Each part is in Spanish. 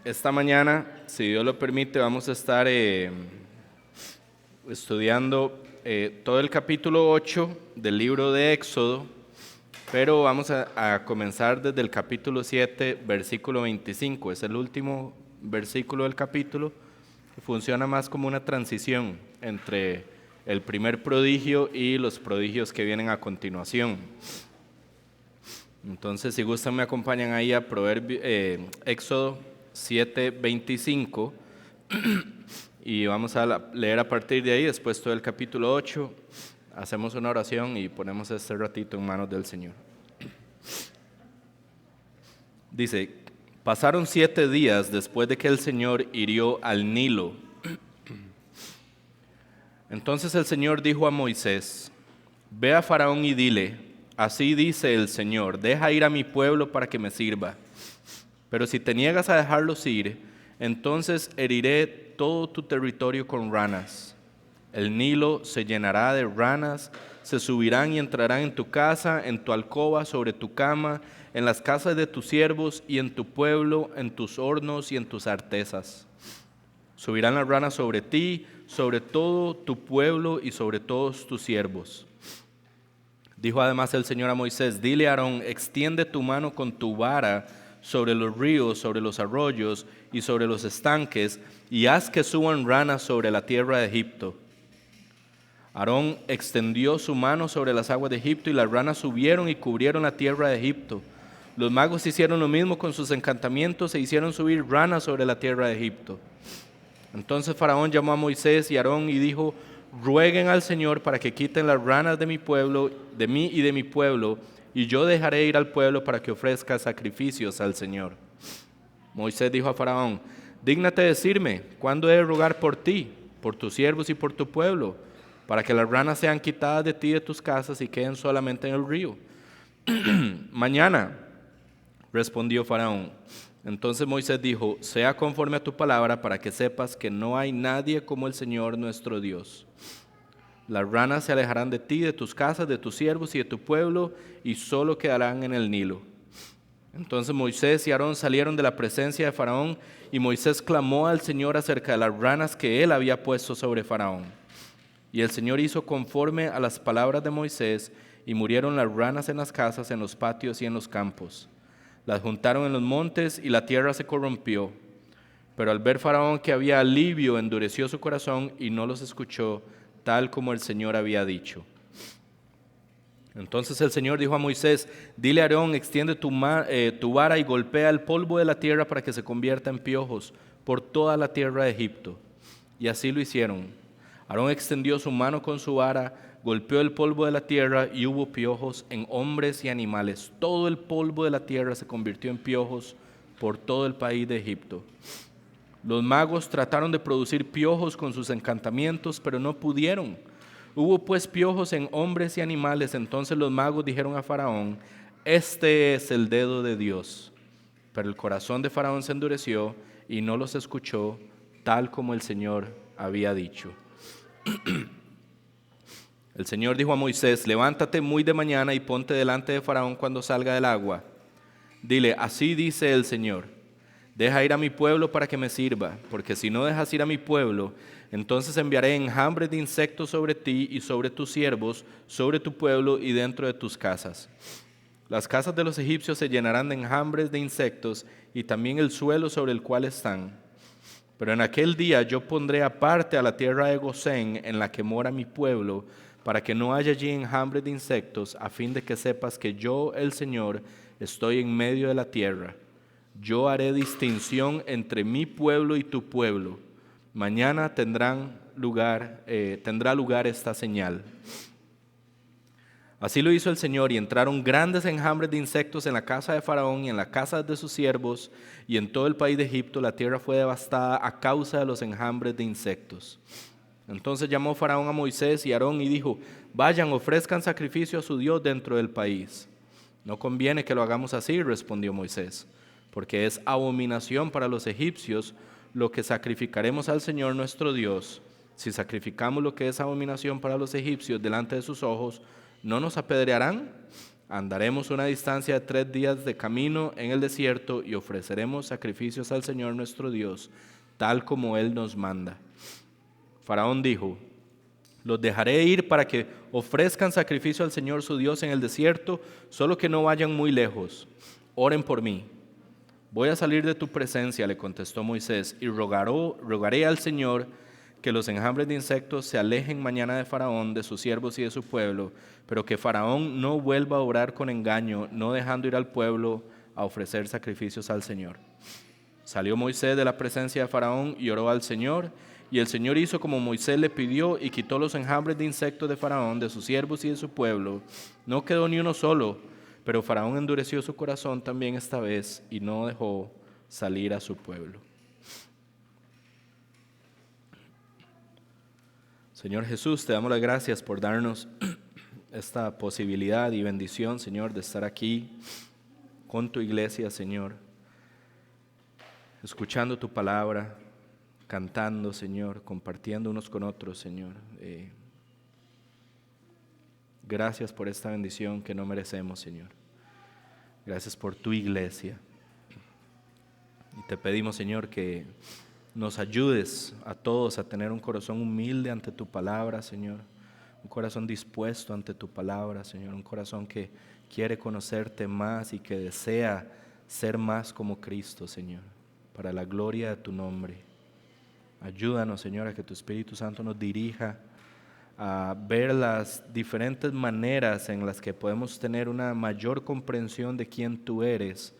Esta mañana, si Dios lo permite, vamos a estar estudiando todo el capítulo 8 del libro de Éxodo, pero vamos a comenzar desde el capítulo 7, versículo 25. Es el último versículo del capítulo, que funciona más como una transición entre el primer prodigio y los prodigios que vienen a continuación. Entonces, si gustan, me acompañan ahí a Éxodo 7:25 y vamos a leer a partir de ahí, después todo el capítulo 8, hacemos una oración y ponemos este ratito en manos del Señor. Dice: pasaron 7 días después de que el Señor hirió al Nilo. Entonces el Señor dijo a Moisés: ve a Faraón y dile, así dice el Señor, deja ir a mi pueblo para que me sirva. Pero si te niegas a dejarlos ir, entonces heriré todo tu territorio con ranas. El Nilo se llenará de ranas, se subirán y entrarán en tu casa, en tu alcoba, sobre tu cama, en las casas de tus siervos y en tu pueblo, en tus hornos y en tus artesas. Subirán las ranas sobre ti, sobre todo tu pueblo y sobre todos tus siervos. Dijo además el Señor a Moisés: dile a Aarón, extiende tu mano con tu vara sobre los ríos, sobre los arroyos y sobre los estanques, y haz que suban ranas sobre la tierra de Egipto. Aarón extendió su mano sobre las aguas de Egipto, y las ranas subieron y cubrieron la tierra de Egipto. Los magos hicieron lo mismo con sus encantamientos e hicieron subir ranas sobre la tierra de Egipto. Entonces Faraón llamó a Moisés y a Aarón y dijo: rueguen al Señor para que quiten las ranas de mi pueblo, de mí y de mi pueblo, y yo dejaré ir al pueblo para que ofrezca sacrificios al Señor. Moisés dijo a Faraón: dígnate decirme, ¿cuándo he de rogar por ti, por tus siervos y por tu pueblo, para que las ranas sean quitadas de ti y de tus casas y queden solamente en el río? Mañana, respondió Faraón. Entonces Moisés dijo: sea conforme a tu palabra, para que sepas que no hay nadie como el Señor nuestro Dios. Las ranas se alejarán de ti, de tus casas, de tus siervos y de tu pueblo, y solo quedarán en el Nilo. Entonces Moisés y Aarón salieron de la presencia de Faraón, y Moisés clamó al Señor acerca de las ranas que él había puesto sobre Faraón. Y el Señor hizo conforme a las palabras de Moisés, y murieron las ranas en las casas, en los patios y en los campos. Las juntaron en los montes, y la tierra se corrompió. Pero al ver Faraón que había alivio, endureció su corazón y no los escuchó, tal como el Señor había dicho. Entonces el Señor dijo a Moisés: dile a Aarón, extiende tu vara y golpea el polvo de la tierra para que se convierta en piojos por toda la tierra de Egipto. Y así lo hicieron. Aarón extendió su mano con su vara, golpeó el polvo de la tierra y hubo piojos en hombres y animales. Todo el polvo de la tierra se convirtió en piojos por todo el país de Egipto. Los magos trataron de producir piojos con sus encantamientos, pero no pudieron. Hubo pues piojos en hombres y animales. Entonces los magos dijeron a Faraón: este es el dedo de Dios. Pero el corazón de Faraón se endureció y no los escuchó, tal como el Señor había dicho. El Señor dijo a Moisés: levántate muy de mañana y ponte delante de Faraón cuando salga del agua. Dile: así dice el Señor, deja ir a mi pueblo para que me sirva, porque si no dejas ir a mi pueblo, entonces enviaré enjambres de insectos sobre ti y sobre tus siervos, sobre tu pueblo y dentro de tus casas. Las casas de los egipcios se llenarán de enjambres de insectos y también el suelo sobre el cual están. Pero en aquel día yo pondré aparte a la tierra de Gosén, en la que mora mi pueblo, para que no haya allí enjambres de insectos, a fin de que sepas que yo, el Señor, estoy en medio de la tierra. Yo haré distinción entre mi pueblo y tu pueblo. Mañana tendrá lugar esta señal. Así lo hizo el Señor, y entraron grandes enjambres de insectos en la casa de Faraón y en la casa de sus siervos, y en todo el país de Egipto la tierra fue devastada a causa de los enjambres de insectos. Entonces llamó Faraón a Moisés y a Aarón y dijo: vayan, ofrezcan sacrificio a su Dios dentro del país. No conviene que lo hagamos así, respondió Moisés, porque es abominación para los egipcios lo que sacrificaremos al Señor nuestro Dios. Si sacrificamos lo que es abominación para los egipcios delante de sus ojos, ¿no nos apedrearán? Andaremos una distancia de 3 días de camino en el desierto y ofreceremos sacrificios al Señor nuestro Dios, tal como Él nos manda. Faraón dijo: los dejaré ir para que ofrezcan sacrificio al Señor su Dios en el desierto, solo que no vayan muy lejos. Oren por mí. Voy a salir de tu presencia, le contestó Moisés, y rogaré al Señor que los enjambres de insectos se alejen mañana de Faraón, de sus siervos y de su pueblo, pero que Faraón no vuelva a orar con engaño, no dejando ir al pueblo a ofrecer sacrificios al Señor. Salió Moisés de la presencia de Faraón y oró al Señor, y el Señor hizo como Moisés le pidió y quitó los enjambres de insectos de Faraón, de sus siervos y de su pueblo. No quedó ni uno solo, pero Faraón endureció su corazón también esta vez y no dejó salir a su pueblo. Señor Jesús, te damos las gracias por darnos esta posibilidad y bendición, Señor, de estar aquí con tu iglesia, Señor, escuchando tu palabra, cantando, Señor, compartiendo unos con otros, Señor. Gracias por esta bendición que no merecemos, Señor. Gracias por tu iglesia. Y te pedimos, Señor, que nos ayudes a todos a tener un corazón humilde ante tu palabra, Señor. Un corazón dispuesto ante tu palabra, Señor. Un corazón que quiere conocerte más y que desea ser más como Cristo, Señor, para la gloria de tu nombre. Ayúdanos, Señor, a que tu Espíritu Santo nos dirija a ver las diferentes maneras en las que podemos tener una mayor comprensión de quién tú eres,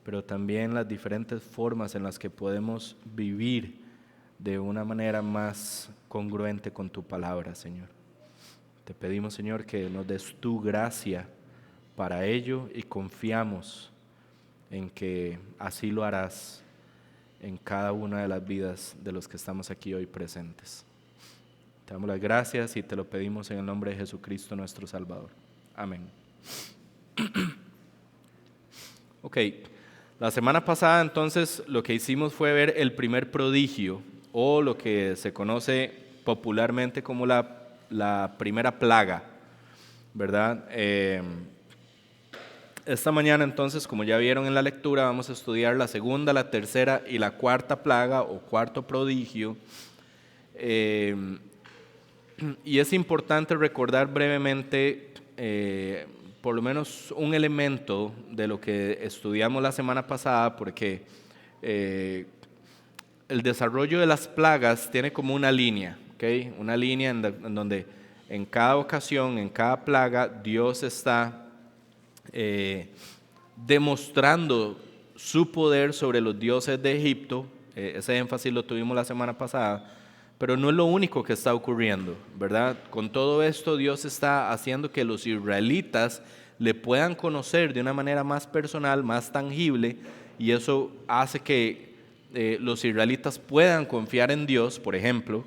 pero también las diferentes formas en las que podemos vivir de una manera más congruente con tu palabra, Señor. Te pedimos, Señor, que nos des tu gracia para ello y confiamos en que así lo harás en cada una de las vidas de los que estamos aquí hoy presentes. Te damos las gracias y te lo pedimos en el nombre de Jesucristo nuestro Salvador. Amén. Ok, la semana pasada entonces lo que hicimos fue ver el primer prodigio, o lo que se conoce popularmente como la primera plaga, ¿verdad? Esta mañana entonces, como ya vieron en la lectura, vamos a estudiar la segunda, la tercera y la cuarta plaga o cuarto prodigio. Y es importante recordar brevemente por lo menos un elemento de lo que estudiamos la semana pasada, porque el desarrollo de las plagas tiene como una línea, ¿okay? Una línea en donde en cada ocasión, en cada plaga, Dios está demostrando su poder sobre los dioses de Egipto. Ese énfasis lo tuvimos la semana pasada, pero no es lo único que está ocurriendo, ¿verdad? Con todo esto, Dios está haciendo que los israelitas le puedan conocer de una manera más personal, más tangible, y eso hace que los israelitas puedan confiar en Dios, por ejemplo.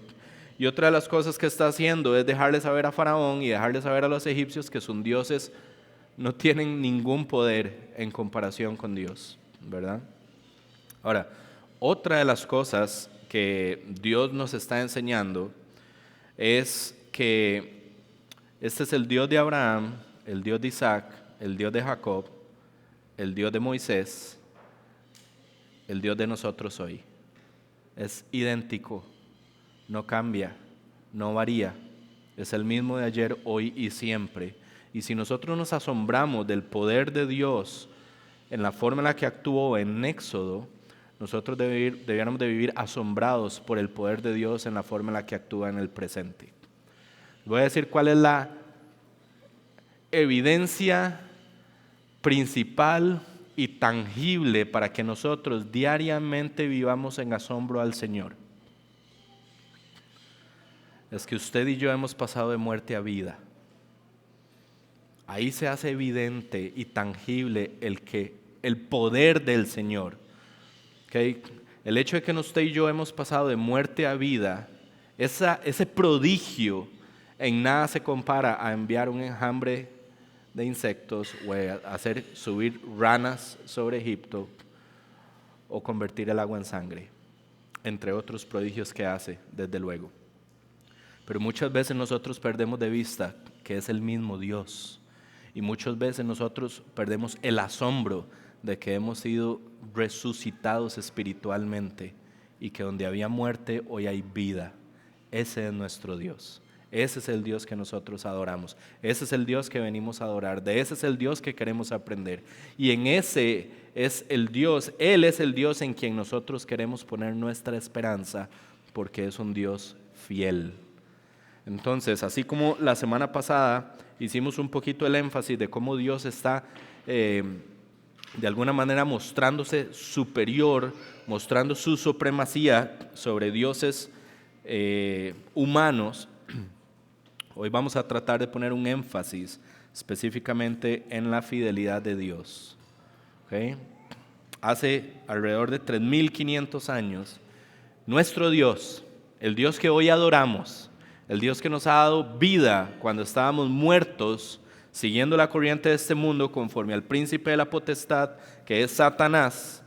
Y otra de las cosas que está haciendo es dejarle saber a Faraón y dejarle saber a los egipcios que sus dioses no tienen ningún poder en comparación con Dios, ¿verdad? Ahora, otra de las cosas que Dios nos está enseñando es que este es el Dios de Abraham, el Dios de Isaac, el Dios de Jacob, el Dios de Moisés, el Dios de nosotros hoy. Es idéntico, no cambia, no varía, es el mismo de ayer, hoy y siempre. Y si nosotros nos asombramos del poder de Dios en la forma en la que actuó en Éxodo, nosotros debiéramos de vivir asombrados por el poder de Dios en la forma en la que actúa en el presente. Voy a decir cuál es la evidencia principal y tangible para que nosotros diariamente vivamos en asombro al Señor. Es que usted y yo hemos pasado de muerte a vida. Ahí se hace evidente y tangible el poder del Señor. ¿Okay? El hecho de que usted y yo hemos pasado de muerte a vida, ese prodigio en nada se compara a enviar un enjambre de insectos o a hacer subir ranas sobre Egipto o convertir el agua en sangre, entre otros prodigios que hace, desde luego. Pero muchas veces nosotros perdemos de vista que es el mismo Dios y muchas veces nosotros perdemos el asombro de que hemos sido resucitados espiritualmente y que donde había muerte hoy hay vida. Ese es nuestro Dios. Ese es el Dios que nosotros adoramos. Ese es el Dios que venimos a adorar. De ese es el Dios que queremos aprender. Y en ese es el Dios, Él es el Dios en quien nosotros queremos poner nuestra esperanza, porque es un Dios fiel. Entonces, así como la semana pasada hicimos un poquito el énfasis de cómo Dios está de alguna manera mostrándose superior, mostrando su supremacía sobre dioses humanos, hoy vamos a tratar de poner un énfasis específicamente en la fidelidad de Dios. ¿Okay? Hace alrededor de 3.500 años, nuestro Dios, el Dios que hoy adoramos, el Dios que nos ha dado vida cuando estábamos muertos, siguiendo la corriente de este mundo conforme al príncipe de la potestad, que es Satanás,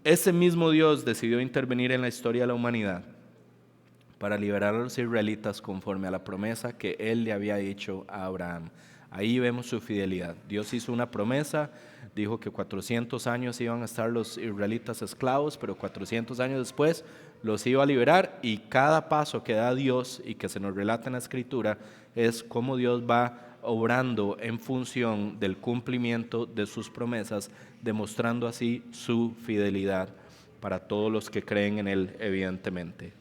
ese mismo Dios decidió intervenir en la historia de la humanidad para liberar a los israelitas conforme a la promesa que Él le había hecho a Abraham. Ahí vemos su fidelidad. Dios hizo una promesa, dijo que 400 años iban a estar los israelitas esclavos, pero 400 años después los iba a liberar, y cada paso que da Dios y que se nos relata en la Escritura es cómo Dios va obrando en función del cumplimiento de sus promesas, demostrando así su fidelidad para todos los que creen en Él, evidentemente.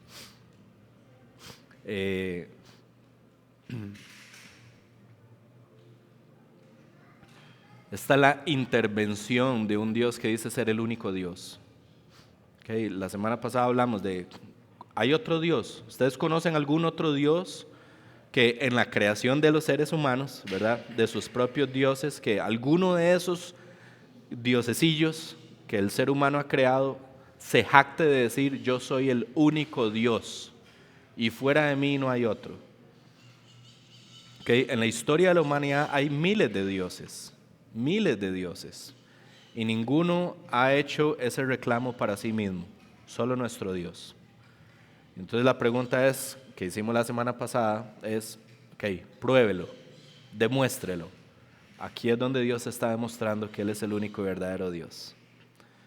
Esta es la intervención de un Dios que dice ser el único Dios. Okay, la semana pasada hablamos de, ¿hay otro Dios? ¿Ustedes conocen algún otro Dios que en la creación de los seres humanos, ¿verdad?, de sus propios dioses, que alguno de esos diosesillos que el ser humano ha creado se jacte de decir, yo soy el único Dios y fuera de mí no hay otro? Okay, en la historia de la humanidad hay miles de dioses, y ninguno ha hecho ese reclamo para sí mismo, solo nuestro Dios. Entonces la pregunta es, que hicimos la semana pasada, es, ok, pruébelo, demuéstrelo. Aquí es donde Dios está demostrando que Él es el único y verdadero Dios.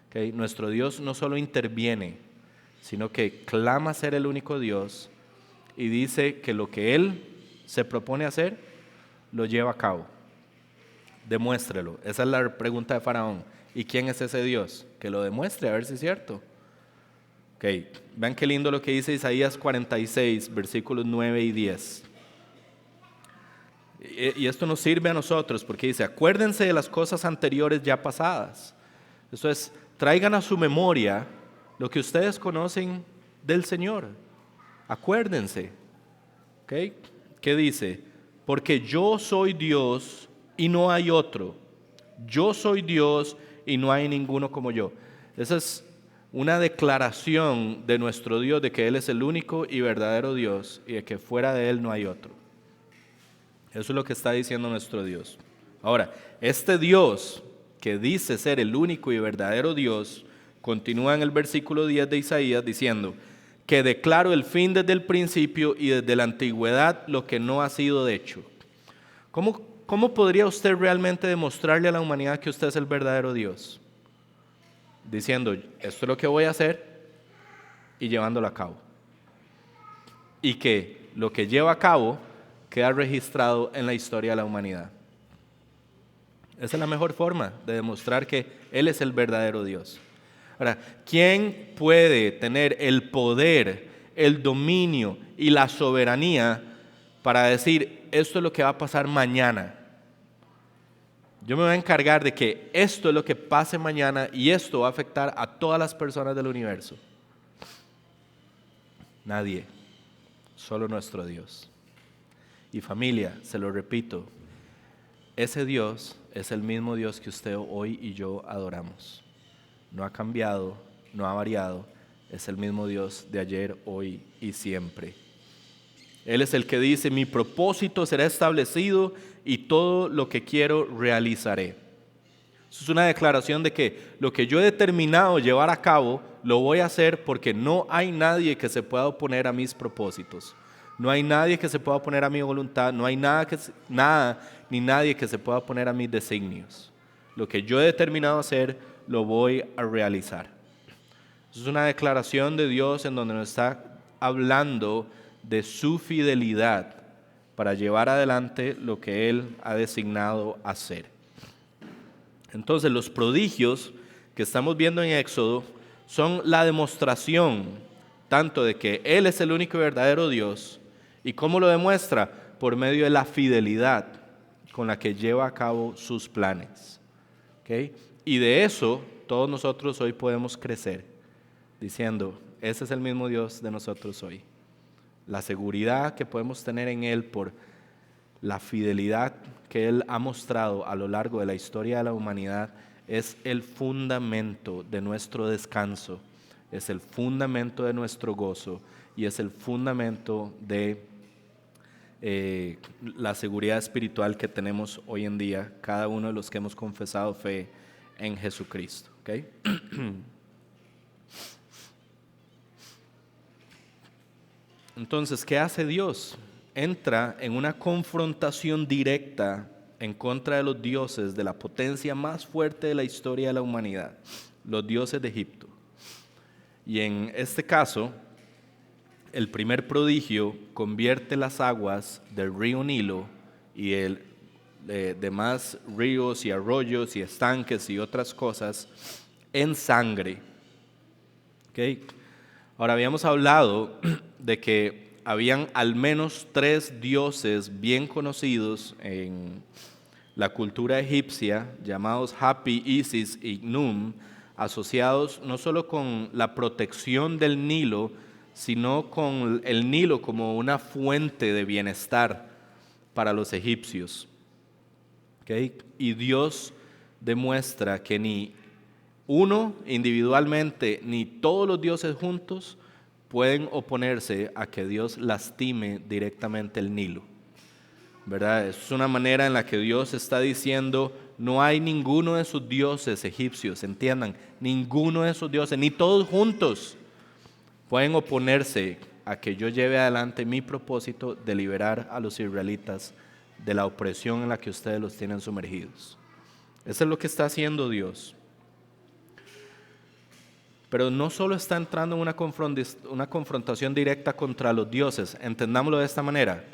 Okay, nuestro Dios no solo interviene, sino que clama ser el único Dios y dice que lo que Él se propone hacer, lo lleva a cabo. Demuéstrelo. Esa es la pregunta de Faraón. ¿Y quién es ese Dios? Que lo demuestre, a ver si es cierto. Ok, vean qué lindo lo que dice Isaías 46, versículos 9 y 10. Y esto nos sirve a nosotros porque dice, acuérdense de las cosas anteriores ya pasadas. Eso es, traigan a su memoria lo que ustedes conocen del Señor. Acuérdense. Ok, ¿qué dice? Porque yo soy Dios y no hay otro. Yo soy Dios y no hay ninguno como yo. Esa es una declaración de nuestro Dios de que Él es el único y verdadero Dios y de que fuera de Él no hay otro. Eso es lo que está diciendo nuestro Dios. Ahora, este Dios que dice ser el único y verdadero Dios, continúa en el versículo 10 de Isaías diciendo que declaro el fin desde el principio y desde la antigüedad lo que no ha sido hecho. ¿Cómo podría usted realmente demostrarle a la humanidad que usted es el verdadero Dios? Diciendo, esto es lo que voy a hacer y llevándolo a cabo. Y que lo que lleva a cabo queda registrado en la historia de la humanidad. Esa es la mejor forma de demostrar que Él es el verdadero Dios. Ahora, ¿quién puede tener el poder, el dominio y la soberanía para decir, esto es lo que va a pasar mañana? Yo me voy a encargar de que esto es lo que pase mañana y esto va a afectar a todas las personas del universo. Nadie, solo nuestro Dios. Y familia, se lo repito, ese Dios es el mismo Dios que usted hoy y yo adoramos. No ha cambiado, no ha variado, es el mismo Dios de ayer, hoy y siempre. Él es el que dice, mi propósito será establecido y todo lo que quiero realizaré. Eso es una declaración de que lo que yo he determinado llevar a cabo, lo voy a hacer porque no hay nadie que se pueda oponer a mis propósitos. No hay nadie que se pueda oponer a mi voluntad, no hay nada ni nadie que se pueda oponer a mis designios. Lo que yo he determinado hacer, lo voy a realizar. Es una declaración de Dios en donde nos está hablando de su fidelidad para llevar adelante lo que Él ha designado hacer. Entonces, los prodigios que estamos viendo en Éxodo son la demostración tanto de que Él es el único y verdadero Dios, y cómo lo demuestra por medio de la fidelidad con la que lleva a cabo sus planes. ¿Okay? Y de eso todos nosotros hoy podemos crecer, diciendo, ese es el mismo Dios de nosotros hoy. La seguridad que podemos tener en Él por la fidelidad que Él ha mostrado a lo largo de la historia de la humanidad es el fundamento de nuestro descanso, es el fundamento de nuestro gozo y es el fundamento de la seguridad espiritual que tenemos hoy en día, cada uno de los que hemos confesado fe en Jesucristo. ¿Okay? Entonces, ¿qué hace Dios? Entra en una confrontación directa en contra de los dioses de la potencia más fuerte de la historia de la humanidad, los dioses de Egipto. Y en este caso, el primer prodigio convierte las aguas del río Nilo y demás ríos y arroyos y estanques y otras cosas en sangre. ¿Okay? Ahora, habíamos hablado de que habían al menos 3 dioses bien conocidos en la cultura egipcia, llamados Hapi, Isis y Num, asociados no solo con la protección del Nilo, sino con el Nilo como una fuente de bienestar para los egipcios. ¿Okay? Y Dios demuestra que ni uno individualmente ni todos los dioses juntos pueden oponerse a que Dios lastime directamente el Nilo, ¿verdad? Es una manera en la que Dios está diciendo, no hay ninguno de esos dioses egipcios, entiendan, ninguno de esos dioses, ni todos juntos pueden oponerse a que yo lleve adelante mi propósito de liberar a los israelitas de la opresión en la que ustedes los tienen sumergidos. Eso es lo que está haciendo Dios. Pero no solo está entrando en una confrontación directa contra los dioses, entendámoslo de esta manera.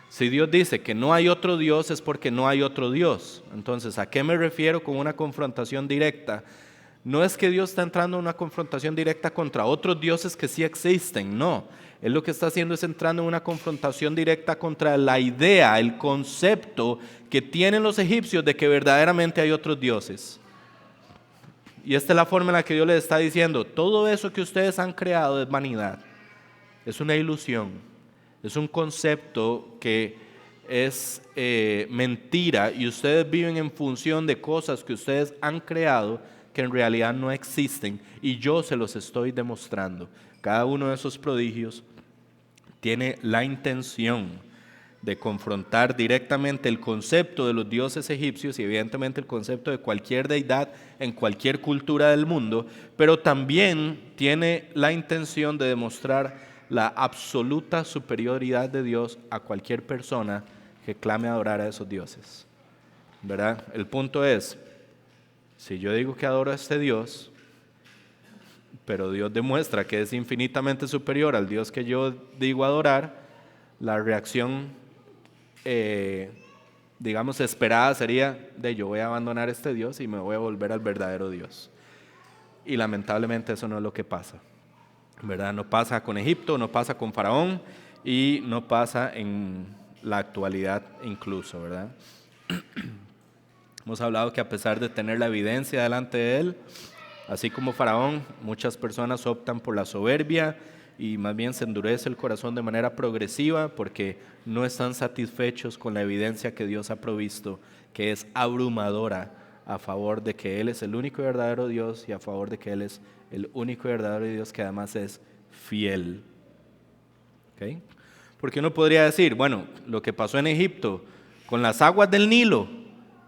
Si Dios dice que no hay otro Dios, es porque no hay otro Dios. Entonces, ¿a qué me refiero con una confrontación directa? No es que Dios está entrando en una confrontación directa contra otros dioses que sí existen, no. Él lo que está haciendo es entrando en una confrontación directa contra la idea, el concepto que tienen los egipcios de que verdaderamente hay otros dioses. Y esta es la forma en la que Dios les está diciendo, todo eso que ustedes han creado es vanidad, es una ilusión, es un concepto que es mentira y ustedes viven en función de cosas que ustedes han creado que en realidad no existen y yo se los estoy demostrando. Cada uno de esos prodigios tiene la intención de confrontar directamente el concepto de los dioses egipcios y evidentemente el concepto de cualquier deidad en cualquier cultura del mundo, pero también tiene la intención de demostrar la absoluta superioridad de Dios a cualquier persona que clame adorar a esos dioses, ¿verdad? El punto es, si yo digo que adoro a este Dios, pero Dios demuestra que es infinitamente superior al Dios que yo digo adorar, la reacción digamos esperada sería de yo voy a abandonar este Dios y me voy a volver al verdadero Dios. Y lamentablemente eso no es lo que pasa, ¿verdad? No pasa con Egipto, no pasa con Faraón y no pasa en la actualidad incluso, ¿verdad? Hemos hablado que a pesar de tener la evidencia delante de él, así como Faraón, muchas personas optan por la soberbia y más bien se endurece el corazón de manera progresiva porque no están satisfechos con la evidencia que Dios ha provisto, que es abrumadora a favor de que Él es el único y verdadero Dios y a favor de que Él es el único y verdadero Dios que además es fiel. ¿Okay? Porque uno podría decir, bueno, lo que pasó en Egipto con las aguas del Nilo,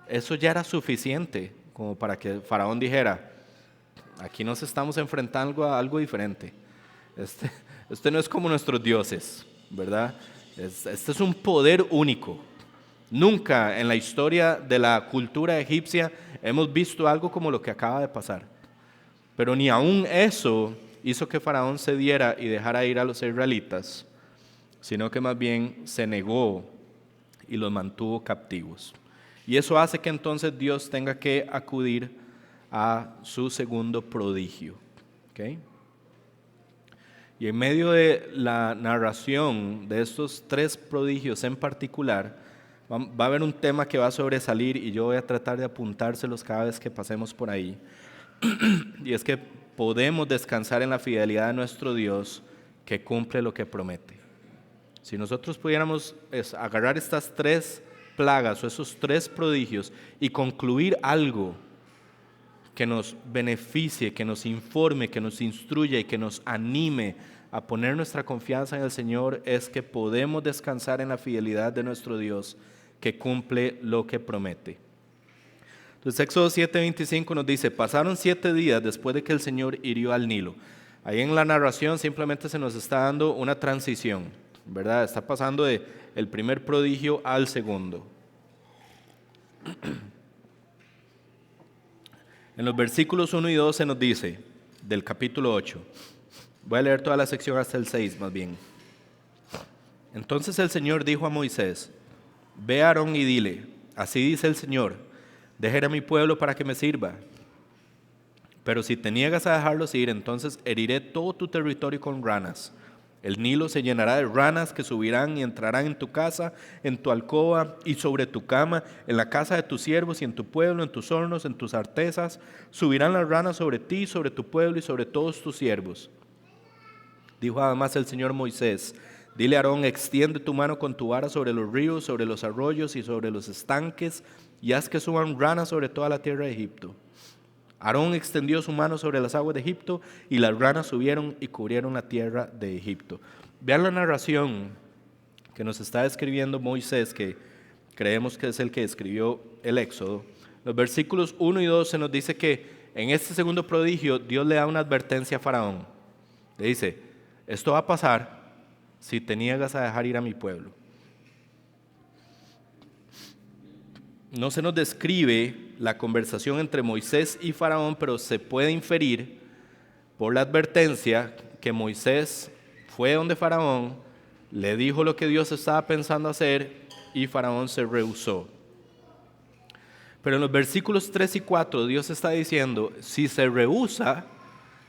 eso ya era suficiente como para que Faraón dijera, aquí nos estamos enfrentando a algo diferente. Este no es como nuestros dioses, ¿verdad? Este es un poder único. Nunca en la historia de la cultura egipcia hemos visto algo como lo que acaba de pasar. Pero ni aún eso hizo que Faraón cediera y dejara ir a los israelitas, sino que más bien se negó y los mantuvo captivos. Y eso hace que entonces Dios tenga que acudir a su segundo prodigio. ¿Okay? Y en medio de la narración de estos tres prodigios en particular, va a haber un tema que va a sobresalir y yo voy a tratar de apuntárselos cada vez que pasemos por ahí. Y es que podemos descansar en la fidelidad de nuestro Dios que cumple lo que promete. Si nosotros pudiéramos agarrar estas tres plagas o esos tres prodigios y concluir algo que nos beneficie, que nos informe, que nos instruya y que nos anime a poner nuestra confianza en el Señor, es que podemos descansar en la fidelidad de nuestro Dios que cumple lo que promete. Entonces Éxodo 7:25 nos dice, pasaron 7 días después de que el Señor hirió al Nilo. Ahí en la narración simplemente se nos está dando una transición, ¿verdad? Está pasando de el primer prodigio al segundo. En los versículos 1 y 2 se nos dice, del capítulo 8, voy a leer toda la sección hasta el 6 más bien. Entonces el Señor dijo a Moisés, ve a Aarón y dile, así dice el Señor, deja ir a mi pueblo para que me sirva. Pero si te niegas a dejarlos ir, entonces heriré todo tu territorio con ranas. El Nilo se llenará de ranas que subirán y entrarán en tu casa, en tu alcoba y sobre tu cama, en la casa de tus siervos y en tu pueblo, en tus hornos, en tus artesas. Subirán las ranas sobre ti, sobre tu pueblo y sobre todos tus siervos. Dijo además el Señor Moisés, dile a Aarón, extiende tu mano con tu vara sobre los ríos, sobre los arroyos y sobre los estanques, y haz que suban ranas sobre toda la tierra de Egipto. Aarón extendió su mano sobre las aguas de Egipto y las ranas subieron y cubrieron la tierra de Egipto. Vean la narración que nos está escribiendo Moisés, que creemos que es el que escribió el Éxodo. Los versículos 1 y 2 se nos dice que en este segundo prodigio Dios le da una advertencia a Faraón. Le dice, esto va a pasar si te niegas a dejar ir a mi pueblo. No se nos describe la conversación entre Moisés y Faraón, pero se puede inferir por la advertencia que Moisés fue donde Faraón, le dijo lo que Dios estaba pensando hacer y Faraón se rehusó. Pero en los versículos 3 y 4 Dios está diciendo, si se rehúsa,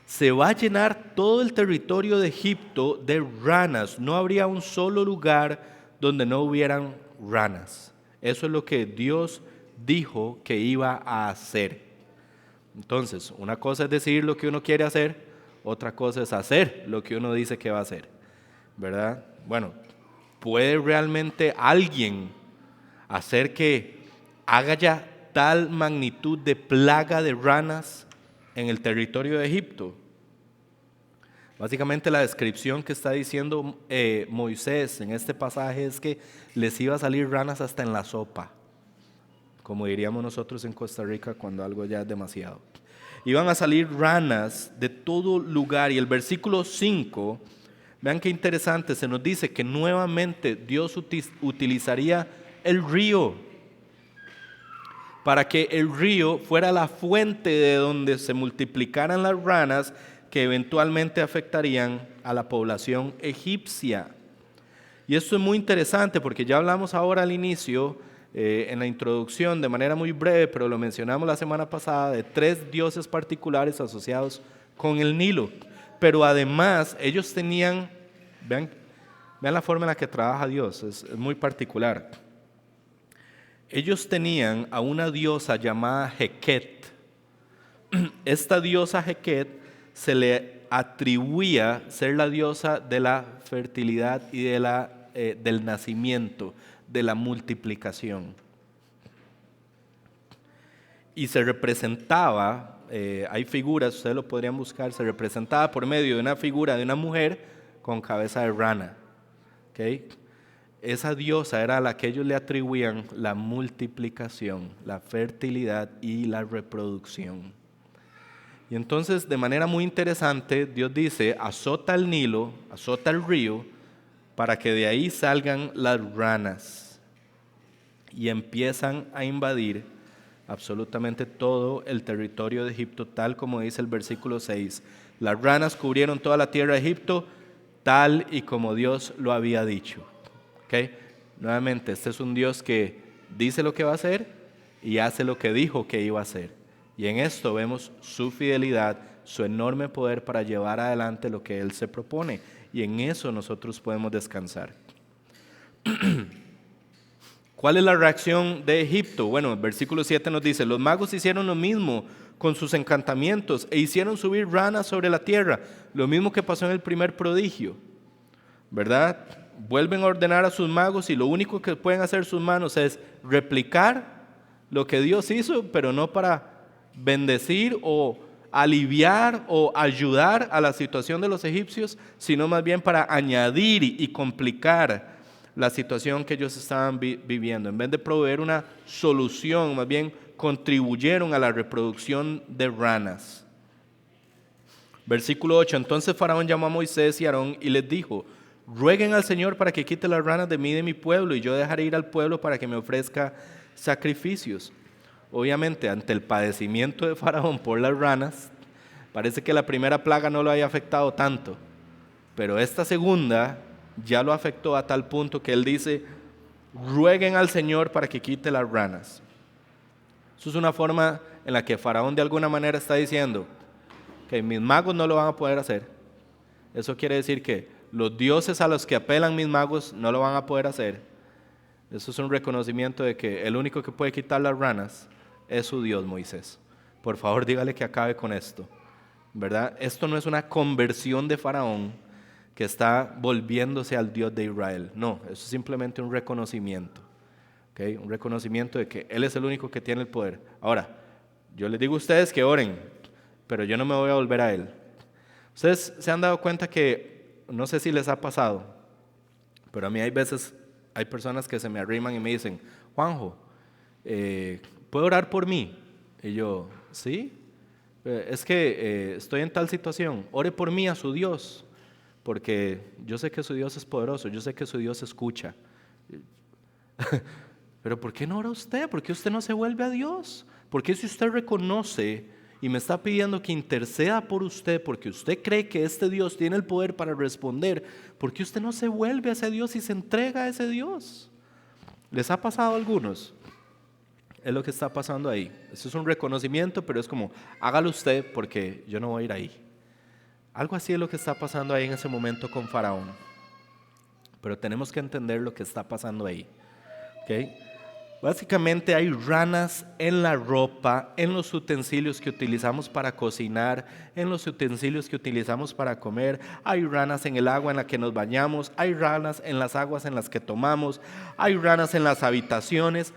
se va a llenar todo el territorio de Egipto de ranas. No habría un solo lugar donde no hubieran ranas. Eso es lo que Dios dijo que iba a hacer. Entonces, una cosa es decir lo que uno quiere hacer, otra cosa es hacer lo que uno dice que va a hacer, ¿verdad? Bueno, ¿puede realmente alguien hacer que haya ya tal magnitud de plaga de ranas en el territorio de Egipto? Básicamente la descripción que está diciendo Moisés en este pasaje es que les iba a salir ranas hasta en la sopa, como diríamos nosotros en Costa Rica cuando algo ya es demasiado. Iban a salir ranas de todo lugar y el versículo 5, vean qué interesante, se nos dice que nuevamente Dios utilizaría el río para que el río fuera la fuente de donde se multiplicaran las ranas que eventualmente afectarían a la población egipcia. Y esto es muy interesante porque ya hablamos ahora al inicio, en la introducción, de manera muy breve, pero lo mencionamos la semana pasada, de 3 dioses particulares asociados con el Nilo. Pero además ellos tenían, vean la forma en la que trabaja Dios, es muy particular. Ellos tenían a una diosa llamada Heket. Esta diosa Heket se le atribuía ser la diosa de la fertilidad y del nacimiento, de la multiplicación. Y se representaba, hay figuras, ustedes lo podrían buscar, se representaba por medio de una figura de una mujer con cabeza de rana. ¿Okay? Esa diosa era a la que ellos le atribuían la multiplicación, la fertilidad y la reproducción. Y entonces, de manera muy interesante, Dios dice, azota el Nilo, azota el río, para que de ahí salgan las ranas y empiezan a invadir absolutamente todo el territorio de Egipto, tal como dice el versículo 6. Las ranas cubrieron toda la tierra de Egipto, tal y como Dios lo había dicho. ¿Okay? Nuevamente, este es un Dios que dice lo que va a hacer y hace lo que dijo que iba a hacer. Y en esto vemos su fidelidad, su enorme poder para llevar adelante lo que Él se propone. Y en eso nosotros podemos descansar. ¿Cuál es la reacción de Egipto? Bueno, el versículo 7 nos dice, los magos hicieron lo mismo con sus encantamientos e hicieron subir ranas sobre la tierra, lo mismo que pasó en el primer prodigio, ¿verdad? Vuelven a ordenar a sus magos y lo único que pueden hacer sus manos es replicar lo que Dios hizo, pero no para bendecir o aliviar o ayudar a la situación de los egipcios, sino más bien para añadir y complicar la situación que ellos estaban viviendo. En vez de proveer una solución, más bien contribuyeron a la reproducción de ranas. Versículo 8, entonces Faraón llamó a Moisés y Aarón y les dijo, rueguen al Señor para que quite las ranas de mí y de mi pueblo, y yo dejaré ir al pueblo para que me ofrezca sacrificios. Obviamente, ante el padecimiento de Faraón por las ranas, parece que la primera plaga no lo haya afectado tanto, pero esta segunda ya lo afectó a tal punto que él dice, rueguen al Señor para que quite las ranas. Eso es una forma en la que Faraón de alguna manera está diciendo que mis magos no lo van a poder hacer. Eso quiere decir que los dioses a los que apelan mis magos no lo van a poder hacer. Eso es un reconocimiento de que el único que puede quitar las ranas es su Dios, Moisés. Por favor, dígale que acabe con esto, ¿verdad? Esto no es una conversión de Faraón que está volviéndose al Dios de Israel. No, eso es simplemente un reconocimiento. ¿Okay? Un reconocimiento de que Él es el único que tiene el poder. Ahora, yo les digo a ustedes que oren, pero yo no me voy a volver a Él. Ustedes se han dado cuenta que, no sé si les ha pasado, pero a mí hay veces, hay personas que se me arriman y me dicen, Juanjo, ¿puedo orar por mí? Y yo, ¿sí? Es que estoy en tal situación, ore por mí a su Dios, porque yo sé que su Dios es poderoso, yo sé que su Dios escucha. Pero ¿por qué no ora usted? ¿Por qué usted no se vuelve a Dios? ¿Por qué si usted reconoce y me está pidiendo que interceda por usted, porque usted cree que este Dios tiene el poder para responder, ¿por qué usted no se vuelve a ese Dios y se entrega a ese Dios? ¿Les ha pasado a algunos? Es lo que está pasando ahí. Eso es un reconocimiento, pero es como, hágalo usted porque yo no voy a ir ahí. Algo así es lo que está pasando ahí en ese momento con Faraón. Pero tenemos que entender lo que está pasando ahí. ¿Okay? Básicamente hay ranas en la ropa, en los utensilios que utilizamos para cocinar, en los utensilios que utilizamos para comer. Hay ranas en el agua en la que nos bañamos, hay ranas en las aguas en las que tomamos, hay ranas en las habitaciones.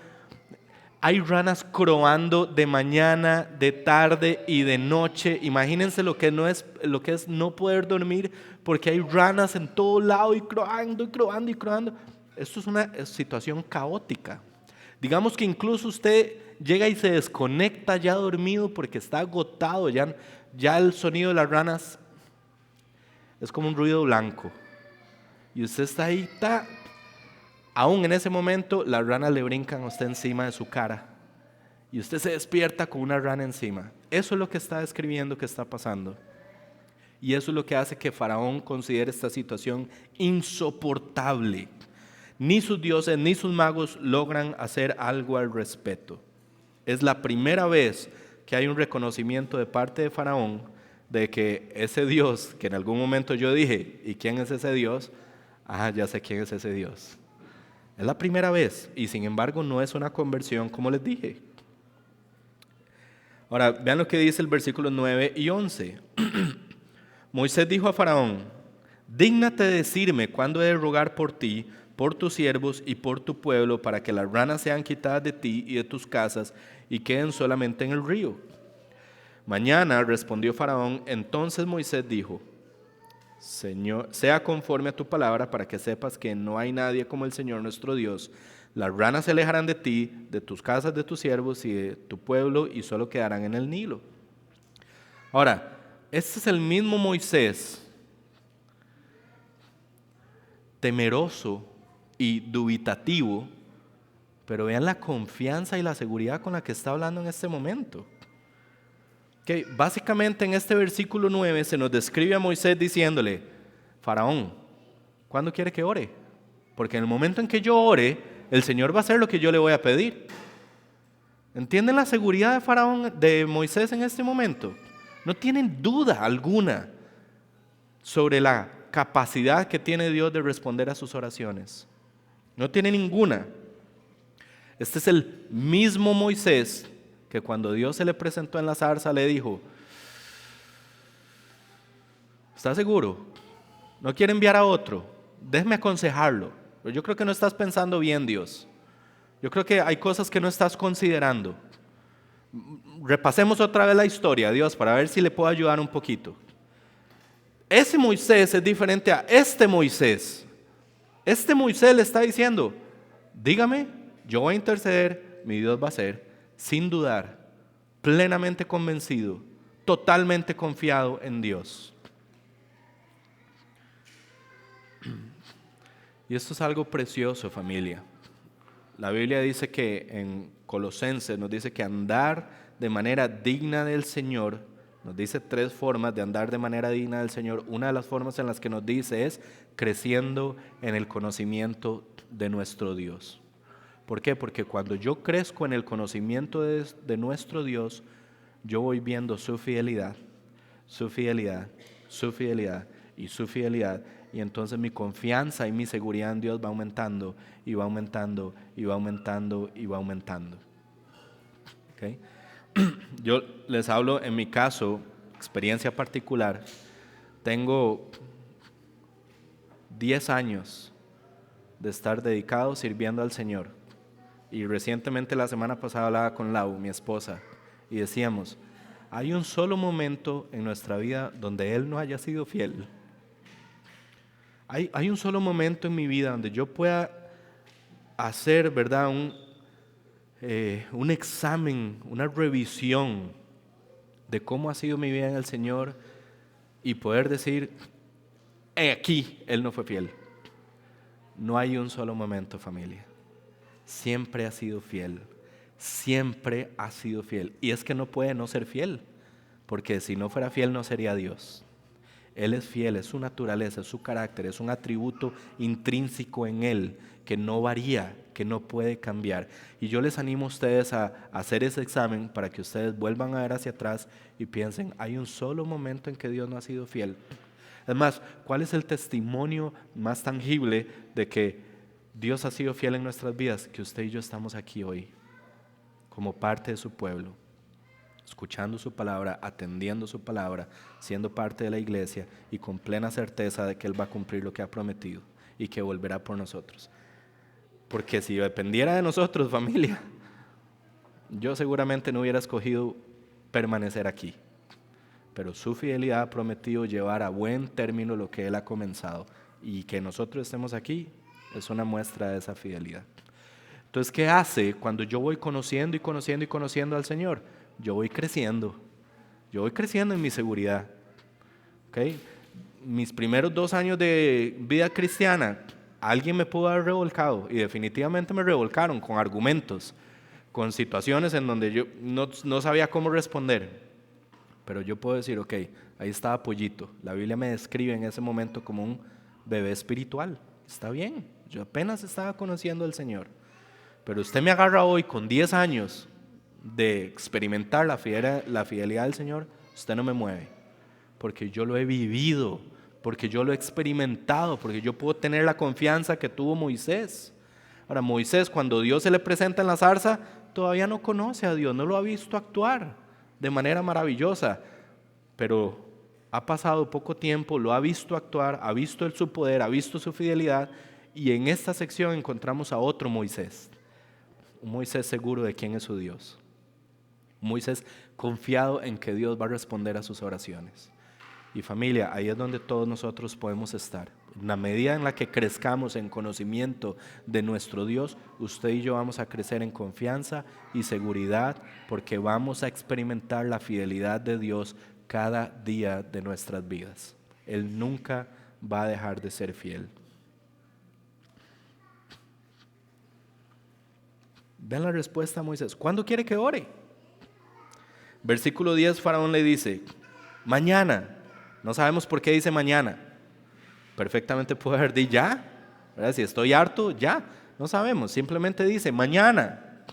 Hay ranas croando de mañana, de tarde y de noche. Imagínense lo que es no poder dormir porque hay ranas en todo lado y croando y croando y croando. Esto es una situación caótica. Digamos que incluso usted llega y se desconecta ya dormido porque está agotado, ya el sonido de las ranas es como un ruido blanco. Y usted está ahí, aún en ese momento las ranas le brincan a usted encima de su cara. Y usted se despierta con una rana encima. Eso es lo que está describiendo que está pasando. Y eso es lo que hace que Faraón considere esta situación insoportable. Ni sus dioses ni sus magos logran hacer algo al respecto. Es la primera vez que hay un reconocimiento de parte de Faraón de que ese Dios, que en algún momento yo dije, ¿y quién es ese Dios? Ya sé quién es ese Dios. Es la primera vez y sin embargo no es una conversión como les dije. Ahora, vean lo que dice el versículo 9 y 11. Moisés dijo a Faraón, dígnate decirme cuándo he de rogar por ti, por tus siervos y por tu pueblo, para que las ranas sean quitadas de ti y de tus casas y queden solamente en el río. Mañana, respondió Faraón. Entonces Moisés dijo, Señor, sea conforme a tu palabra, para que sepas que no hay nadie como el Señor nuestro Dios. Las ranas se alejarán de ti, de tus casas, de tus siervos y de tu pueblo, y solo quedarán en el Nilo. Ahora, este es el mismo Moisés temeroso y dubitativo, pero vean la confianza y la seguridad con la que está hablando en este momento. Okay, básicamente en este versículo 9 se nos describe a Moisés diciéndole: Faraón, ¿cuándo quiere que ore? Porque en el momento en que yo ore, el Señor va a hacer lo que yo le voy a pedir. ¿Entienden la seguridad de Faraón, de Moisés en este momento? No tienen duda alguna sobre la capacidad que tiene Dios de responder a sus oraciones. No tiene ninguna. Este es el mismo Moisés que cuando Dios se le presentó en la zarza le dijo: ¿está seguro? ¿No quiere enviar a otro? Déjeme aconsejarlo. Pero yo creo que no estás pensando bien, Dios. Yo creo que hay cosas que no estás considerando. Repasemos otra vez la historia, Dios, para ver si le puedo ayudar un poquito. Ese Moisés es diferente a este Moisés. Este Moisés le está diciendo: dígame, yo voy a interceder, mi Dios va a hacer, sin dudar, plenamente convencido, totalmente confiado en Dios. Y esto es algo precioso, familia. La Biblia dice que en Colosenses nos dice que andar de manera digna del Señor, nos dice 3 formas de andar de manera digna del Señor. Una de las formas en las que nos dice es creciendo en el conocimiento de nuestro Dios. ¿Por qué? Porque cuando yo crezco en el conocimiento de nuestro Dios, yo voy viendo su fidelidad, su fidelidad, su fidelidad y su fidelidad. Y entonces mi confianza y mi seguridad en Dios va aumentando y va aumentando y va aumentando y va aumentando. ¿Okay? Yo les hablo en mi caso, experiencia particular. Tengo 10 años de estar dedicado sirviendo al Señor. Y recientemente la semana pasada hablaba con Lau, mi esposa, y decíamos: hay un solo momento en nuestra vida donde Él no haya sido fiel. Hay un solo momento en mi vida donde yo pueda hacer, ¿verdad?, un examen, una revisión de cómo ha sido mi vida en el Señor y poder decir: aquí Él no fue fiel. No hay un solo momento, familia. Siempre ha sido fiel. Siempre ha sido fiel. Y es que no puede no ser fiel, porque si no fuera fiel no sería Dios. Él es fiel, es su naturaleza, es su carácter, es un atributo intrínseco en Él que no varía, que no puede cambiar. Y yo les animo a ustedes a hacer ese examen para que ustedes vuelvan a ver hacia atrás y piensen: hay un solo momento en que Dios no ha sido fiel. Además, ¿cuál es el testimonio más tangible de que Dios ha sido fiel en nuestras vidas? Que usted y yo estamos aquí hoy, como parte de su pueblo, escuchando su palabra, atendiendo su palabra, siendo parte de la iglesia y con plena certeza de que Él va a cumplir lo que ha prometido y que volverá por nosotros. Porque si dependiera de nosotros, familia, yo seguramente no hubiera escogido permanecer aquí. Pero su fidelidad ha prometido llevar a buen término lo que Él ha comenzado. Y que nosotros estemos aquí es una muestra de esa fidelidad. Entonces, ¿qué hace cuando yo voy conociendo y conociendo y conociendo al Señor? Yo voy creciendo. Yo voy creciendo en mi seguridad. ¿Okay? Mis primeros 2 años de vida cristiana, alguien me pudo haber revolcado, y definitivamente me revolcaron con argumentos, con situaciones en donde yo no sabía cómo responder. Pero yo puedo decir: ok, ahí estaba Pollito. La Biblia me describe en ese momento como un bebé espiritual. Está bien, yo apenas estaba conociendo al Señor. Pero usted me agarra hoy con 10 años de experimentar la fidelidad del Señor, usted no me mueve. Porque yo lo he vivido, porque yo lo he experimentado, porque yo puedo tener la confianza que tuvo Moisés. Ahora, Moisés, cuando Dios se le presenta en la zarza, todavía no conoce a Dios, no lo ha visto actuar de manera maravillosa, pero ha pasado poco tiempo, lo ha visto actuar, ha visto su poder, ha visto su fidelidad, y en esta sección encontramos a otro Moisés, un Moisés seguro de quién es su Dios, un Moisés confiado en que Dios va a responder a sus oraciones. Y familia, ahí es donde todos nosotros podemos estar. En la medida en la que crezcamos en conocimiento de nuestro Dios, usted y yo vamos a crecer en confianza y seguridad, porque vamos a experimentar la fidelidad de Dios cada día de nuestras vidas. Él nunca va a dejar de ser fiel. Vean la respuesta a Moisés. ¿Cuándo quiere que ore? Versículo 10, Faraón le dice, mañana. No sabemos por qué dice mañana. Perfectamente puede haber dicho ya. ¿Verdad? Si estoy harto, ya. No sabemos, simplemente dice mañana.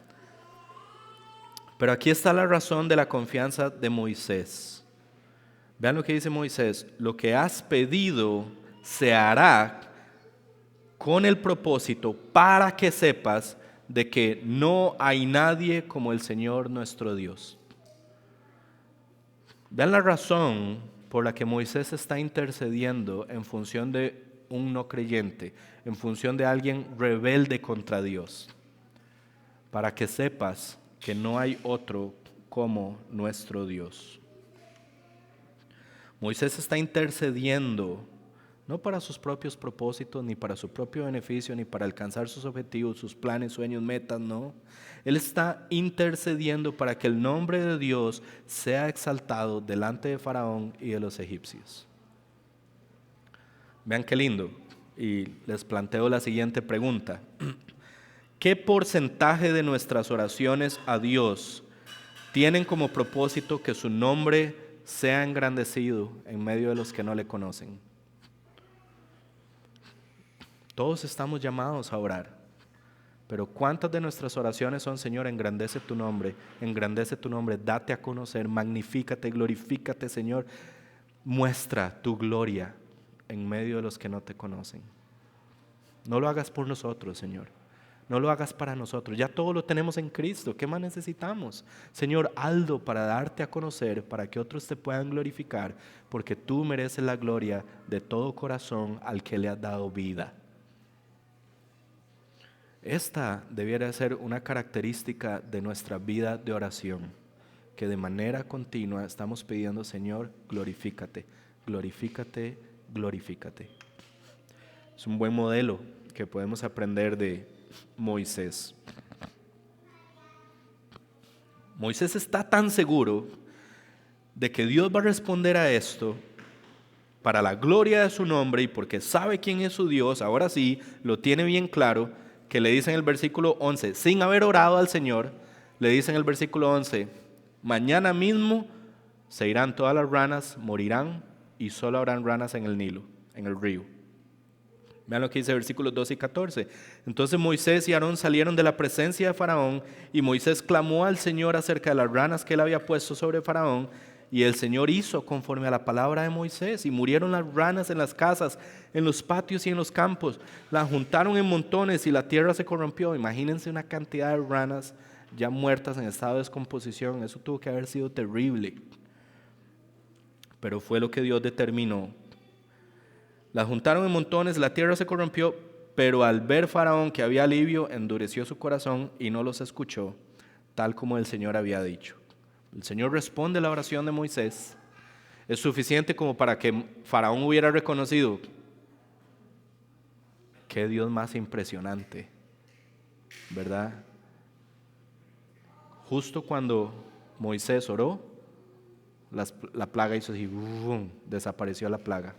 Pero aquí está la razón de la confianza de Moisés. Vean lo que dice Moisés. Lo que has pedido se hará con el propósito para que sepas de que no hay nadie como el Señor nuestro Dios. Vean la razón por la que Moisés está intercediendo en función de un no creyente, en función de alguien rebelde contra Dios, para que sepas que no hay otro como nuestro Dios. Moisés está intercediendo no para sus propios propósitos, ni para su propio beneficio, ni para alcanzar sus objetivos, sus planes, sueños, metas, no. Él está intercediendo para que el nombre de Dios sea exaltado delante de Faraón y de los egipcios. Vean qué lindo. Y les planteo la siguiente pregunta. ¿Qué porcentaje de nuestras oraciones a Dios tienen como propósito que su nombre sea engrandecido en medio de los que no le conocen? Todos estamos llamados a orar, pero ¿cuántas de nuestras oraciones son, Señor, engrandece tu nombre, date a conocer, magnifícate, glorifícate, Señor, muestra tu gloria en medio de los que no te conocen? No lo hagas por nosotros, Señor, no lo hagas para nosotros, ya todo lo tenemos en Cristo, ¿qué más necesitamos? Señor, hazlo para darte a conocer, para que otros te puedan glorificar, porque tú mereces la gloria de todo corazón al que le has dado vida. Esta debiera ser una característica de nuestra vida de oración, que de manera continua estamos pidiendo, Señor, glorifícate, glorifícate, glorifícate. Es un buen modelo que podemos aprender de Moisés. Moisés está tan seguro de que Dios va a responder a esto para la gloria de su nombre y porque sabe quién es su Dios, ahora sí, lo tiene bien claro, que le dice en el versículo 11, sin haber orado al Señor, le dice en el versículo 11, mañana mismo se irán todas las ranas, morirán y solo habrán ranas en el Nilo, en el río. Vean lo que dice versículos 12 y 14. Entonces Moisés y Aarón salieron de la presencia de Faraón y Moisés clamó al Señor acerca de las ranas que él había puesto sobre Faraón. Y el Señor hizo conforme a la palabra de Moisés, y murieron las ranas en las casas, en los patios y en los campos. Las juntaron en montones y la tierra se corrompió. Imagínense una cantidad de ranas ya muertas en estado de descomposición. Eso tuvo que haber sido terrible. Pero fue lo que Dios determinó. Las juntaron en montones, la tierra se corrompió, pero al ver Faraón que había alivio, endureció su corazón y no los escuchó, tal como el Señor había dicho. El Señor responde a la oración de Moisés. Es suficiente como para que Faraón hubiera reconocido: qué Dios más impresionante, ¿verdad? Justo cuando Moisés oró, la plaga hizo así, desapareció la plaga.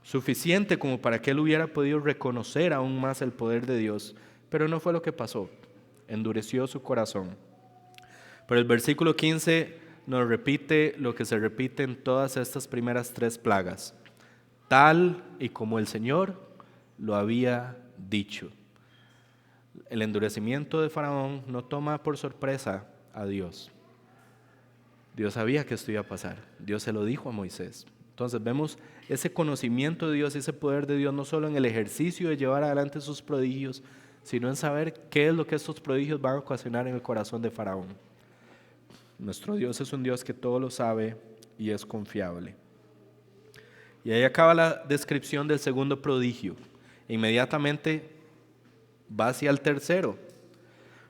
Suficiente como para que él hubiera podido reconocer aún más el poder de Dios, pero no fue lo que pasó. Endureció su corazón. Pero el versículo 15 nos repite lo que se repite en todas estas primeras 3 plagas, tal y como el Señor lo había dicho. El endurecimiento de Faraón no toma por sorpresa a Dios. Dios sabía que esto iba a pasar. Dios se lo dijo a Moisés. Entonces vemos ese conocimiento de Dios, ese poder de Dios, no solo en el ejercicio de llevar adelante sus prodigios, sino en saber qué es lo que estos prodigios van a ocasionar en el corazón de Faraón. Nuestro Dios es un Dios que todo lo sabe y es confiable. Y ahí acaba la descripción del segundo prodigio. Inmediatamente va hacia el tercero.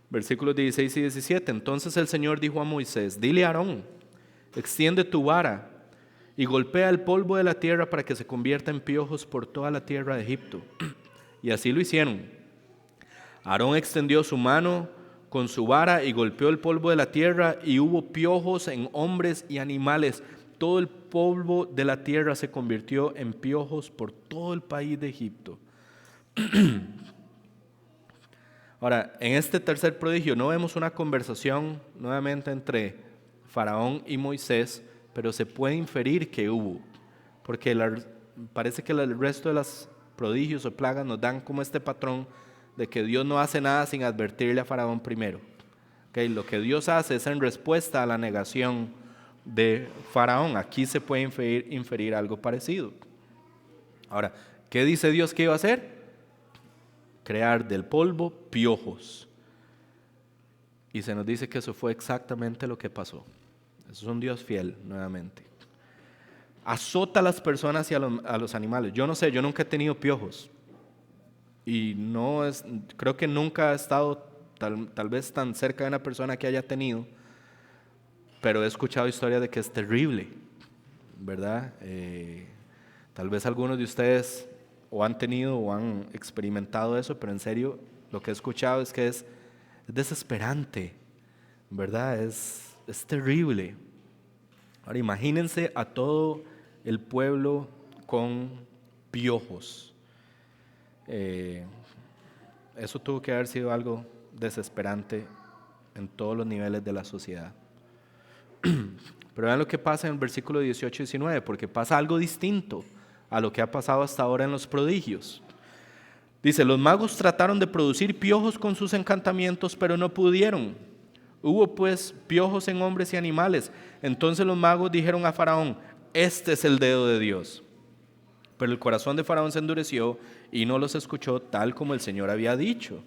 Versículos 16 y 17. Entonces el Señor dijo a Moisés: dile a Aarón, extiende tu vara y golpea el polvo de la tierra para que se convierta en piojos por toda la tierra de Egipto. Y así lo hicieron. Aarón extendió su mano con su vara y golpeó el polvo de la tierra, y hubo piojos en hombres y animales. Todo el polvo de la tierra se convirtió en piojos por todo el país de Egipto. Ahora, en este tercer prodigio no vemos una conversación nuevamente entre Faraón y Moisés, pero se puede inferir que hubo, porque parece que el resto de los prodigios o plagas nos dan como este patrón de que Dios no hace nada sin advertirle a Faraón primero. Okay, lo que Dios hace es en respuesta a la negación de Faraón. Aquí se puede inferir algo parecido. Ahora, ¿qué dice Dios que iba a hacer? Crear del polvo piojos. Y se nos dice que eso fue exactamente lo que pasó. Eso es un Dios fiel, nuevamente. Azota a las personas y a los animales. Yo no sé, yo nunca he tenido piojos. Y creo que nunca he estado tal vez tan cerca de una persona que haya tenido, pero he escuchado historias de que es terrible, ¿verdad? Tal vez algunos de ustedes o han tenido o han experimentado eso, pero en serio lo que he escuchado es que es desesperante, ¿verdad? Es terrible. Ahora imagínense a todo el pueblo con piojos. Eso tuvo que haber sido algo desesperante en todos los niveles de la sociedad. Pero vean lo que pasa en el versículo 18 y 19, porque pasa algo distinto a lo que ha pasado hasta ahora en los prodigios. Dice, los magos trataron de producir piojos con sus encantamientos, pero no pudieron. Hubo pues piojos en hombres y animales. Entonces los magos dijeron a Faraón, este es el dedo de Dios. Pero el corazón de Faraón se endureció y no los escuchó tal como el Señor había dicho.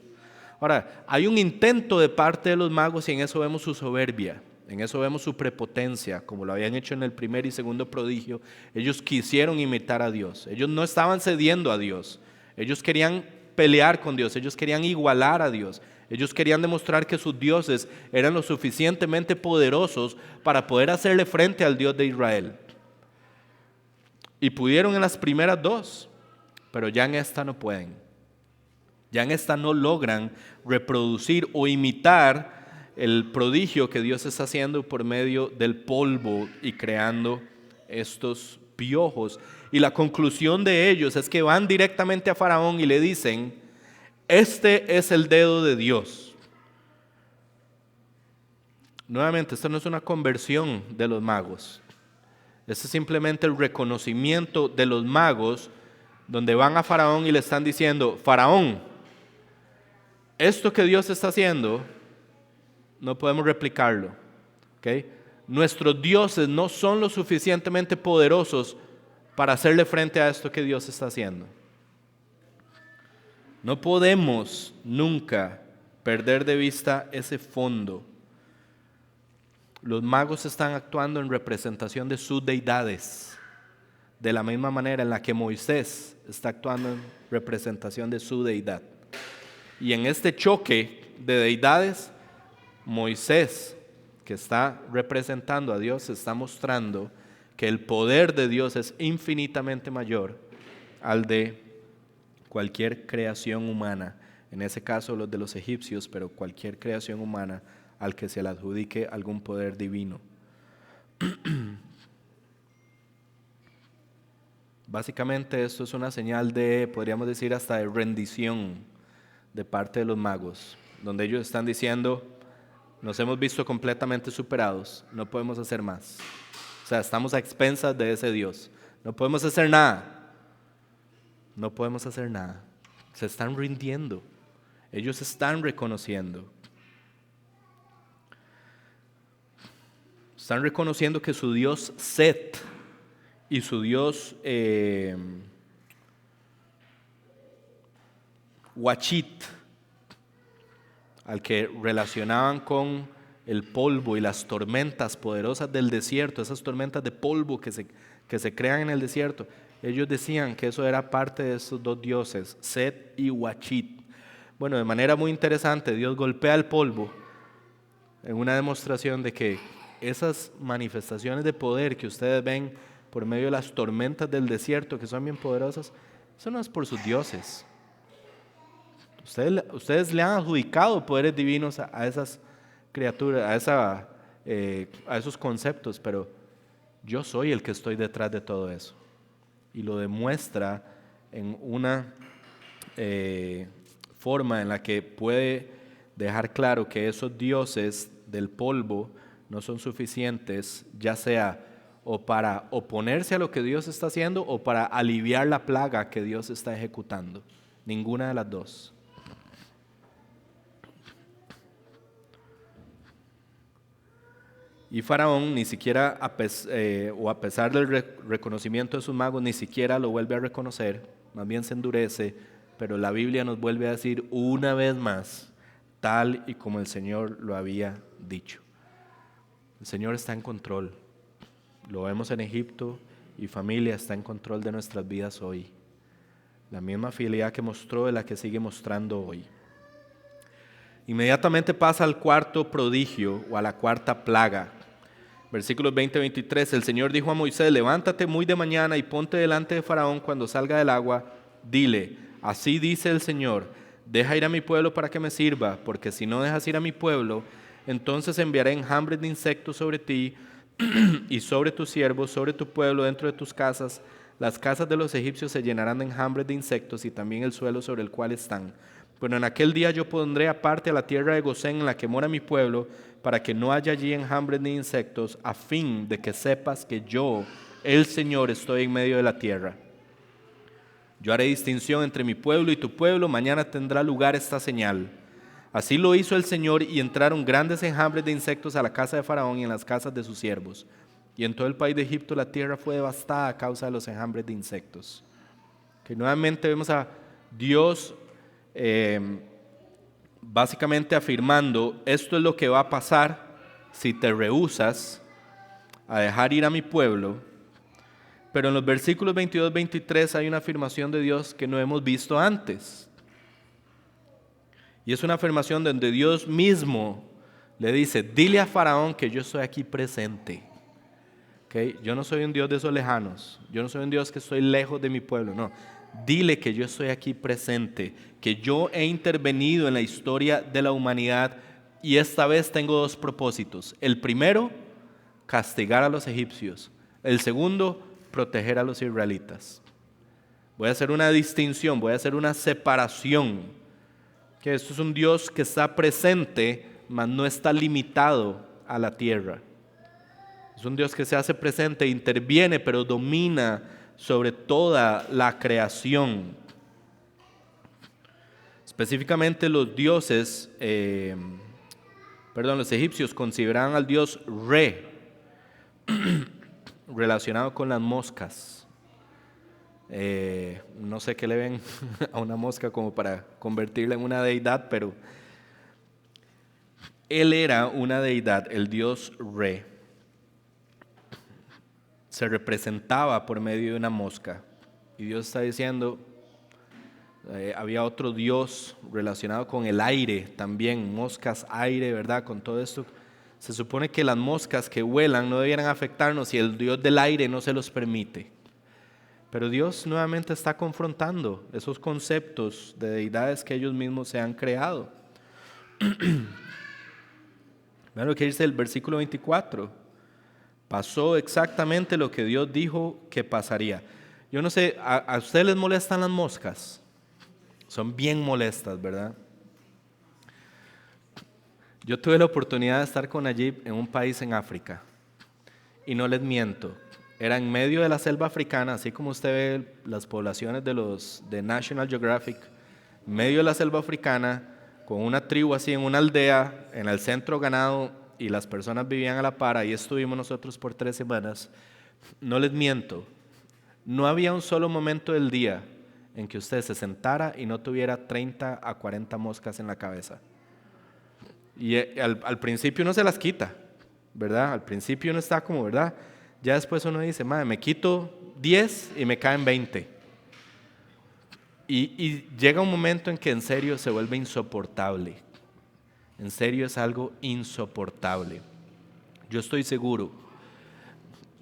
Ahora, hay un intento de parte de los magos y en eso vemos su soberbia, en eso vemos su prepotencia, como lo habían hecho en el primer y segundo prodigio. Ellos quisieron imitar a Dios, ellos no estaban cediendo a Dios, ellos querían pelear con Dios, ellos querían igualar a Dios, ellos querían demostrar que sus dioses eran lo suficientemente poderosos para poder hacerle frente al Dios de Israel. Y pudieron en las primeras dos, pero ya en esta no pueden. Ya en esta no logran reproducir o imitar el prodigio que Dios está haciendo por medio del polvo y creando estos piojos. Y la conclusión de ellos es que van directamente a Faraón y le dicen, este es el dedo de Dios. Nuevamente, esto no es una conversión de los magos. Este es simplemente el reconocimiento de los magos donde van a Faraón y le están diciendo, Faraón, esto que Dios está haciendo no podemos replicarlo. ¿Okay? Nuestros dioses no son lo suficientemente poderosos para hacerle frente a esto que Dios está haciendo. No podemos nunca perder de vista ese fondo. Los magos están actuando en representación de sus deidades, de la misma manera en la que Moisés está actuando en representación de su deidad. Y en este choque de deidades, Moisés, que está representando a Dios, está mostrando que el poder de Dios es infinitamente mayor al de cualquier creación humana, en ese caso los de los egipcios, pero cualquier creación humana al que se le adjudique algún poder divino. Básicamente esto es una señal de, podríamos decir, hasta de rendición de parte de los magos, donde ellos están diciendo, nos hemos visto completamente superados, no podemos hacer más. O sea, estamos a expensas de ese Dios, no podemos hacer nada. No podemos hacer nada. Se están rindiendo. Ellos están reconociendo. Están reconociendo que su Dios Set y su Dios Wachit, al que relacionaban con el polvo y las tormentas poderosas del desierto, esas tormentas de polvo que se crean en el desierto, ellos decían que eso era parte de esos dos dioses, Set y Wachit. Bueno, de manera muy interesante, Dios golpea el polvo en una demostración de que esas manifestaciones de poder que ustedes ven por medio de las tormentas del desierto, que son bien poderosas, eso no es por sus dioses. Ustedes le han adjudicado poderes divinos a esas criaturas, a esos conceptos, pero yo soy el que estoy detrás de todo eso. Y lo demuestra en una forma en la que puede dejar claro que esos dioses del polvo no son suficientes, ya sea o para oponerse a lo que Dios está haciendo o para aliviar la plaga que Dios está ejecutando. Ninguna de las dos. Y Faraón ni siquiera, a pesar del reconocimiento de sus magos, ni siquiera lo vuelve a reconocer, más bien se endurece, pero la Biblia nos vuelve a decir una vez más, tal y como el Señor lo había dicho. El Señor está en control. Lo vemos en Egipto y familia está en control de nuestras vidas hoy. La misma fidelidad que mostró es la que sigue mostrando hoy. Inmediatamente pasa al cuarto prodigio o a la cuarta plaga. Versículos 20-23, el Señor dijo a Moisés, levántate muy de mañana y ponte delante de Faraón cuando salga del agua, dile, así dice el Señor, deja ir a mi pueblo para que me sirva, porque si no dejas ir a mi pueblo, entonces enviaré enjambres de insectos sobre ti y sobre tus siervos, sobre tu pueblo, dentro de tus casas. Las casas de los egipcios se llenarán de enjambres de insectos y también el suelo sobre el cual están. Pero en aquel día yo pondré aparte a la tierra de Gosén en la que mora mi pueblo, para que no haya allí enjambres ni insectos, a fin de que sepas que yo, el Señor, estoy en medio de la tierra. Yo haré distinción entre mi pueblo y tu pueblo, mañana tendrá lugar esta señal. Así lo hizo el Señor y entraron grandes enjambres de insectos a la casa de Faraón y en las casas de sus siervos. Y en todo el país de Egipto la tierra fue devastada a causa de los enjambres de insectos. Que nuevamente vemos a Dios básicamente afirmando, esto es lo que va a pasar si te rehusas a dejar ir a mi pueblo. Pero en los versículos 22-23 hay una afirmación de Dios que no hemos visto antes. Y es una afirmación donde Dios mismo le dice, dile a Faraón que yo estoy aquí presente. ¿Okay? Yo no soy un Dios de esos lejanos, yo no soy un Dios que estoy lejos de mi pueblo, no. Dile que yo estoy aquí presente, que yo he intervenido en la historia de la humanidad y esta vez tengo dos propósitos. El primero, castigar a los egipcios. El segundo, proteger a los israelitas. Voy a hacer una distinción, voy a hacer una separación. Que esto es un Dios que está presente, mas no está limitado a la tierra. Es un Dios que se hace presente, interviene, pero domina sobre toda la creación. Específicamente los egipcios consideraban al Dios Re, relacionado con las moscas. No sé qué le ven a una mosca como para convertirla en una deidad, pero él era una deidad, el Dios Re. Se representaba por medio de una mosca. Y Dios está diciendo, había otro Dios relacionado con el aire también, moscas, aire, ¿verdad? Con todo esto, se supone que las moscas que vuelan no debieran afectarnos y el Dios del aire no se los permite. Pero Dios nuevamente está confrontando esos conceptos de deidades que ellos mismos se han creado. Vean lo que dice el versículo 24. Pasó exactamente lo que Dios dijo que pasaría. Yo no sé, ¿a ustedes les molestan las moscas? Son bien molestas, ¿verdad? Yo tuve la oportunidad de estar con Najib en un país en África. Y no les miento, era en medio de la selva africana, así como usted ve las poblaciones de National Geographic, en medio de la selva africana, con una tribu así en una aldea, en el centro ganado, y las personas vivían a la par. Ahí estuvimos nosotros por 3 semanas. No les miento, no había un solo momento del día en que usted se sentara y no tuviera 30 a 40 moscas en la cabeza. Y al principio uno se las quita, ¿verdad? Al principio uno está como, ¿verdad? Ya después uno dice, madre, me quito 10 y me caen 20. Y llega un momento en que en serio se vuelve insoportable. En serio es algo insoportable. Yo estoy seguro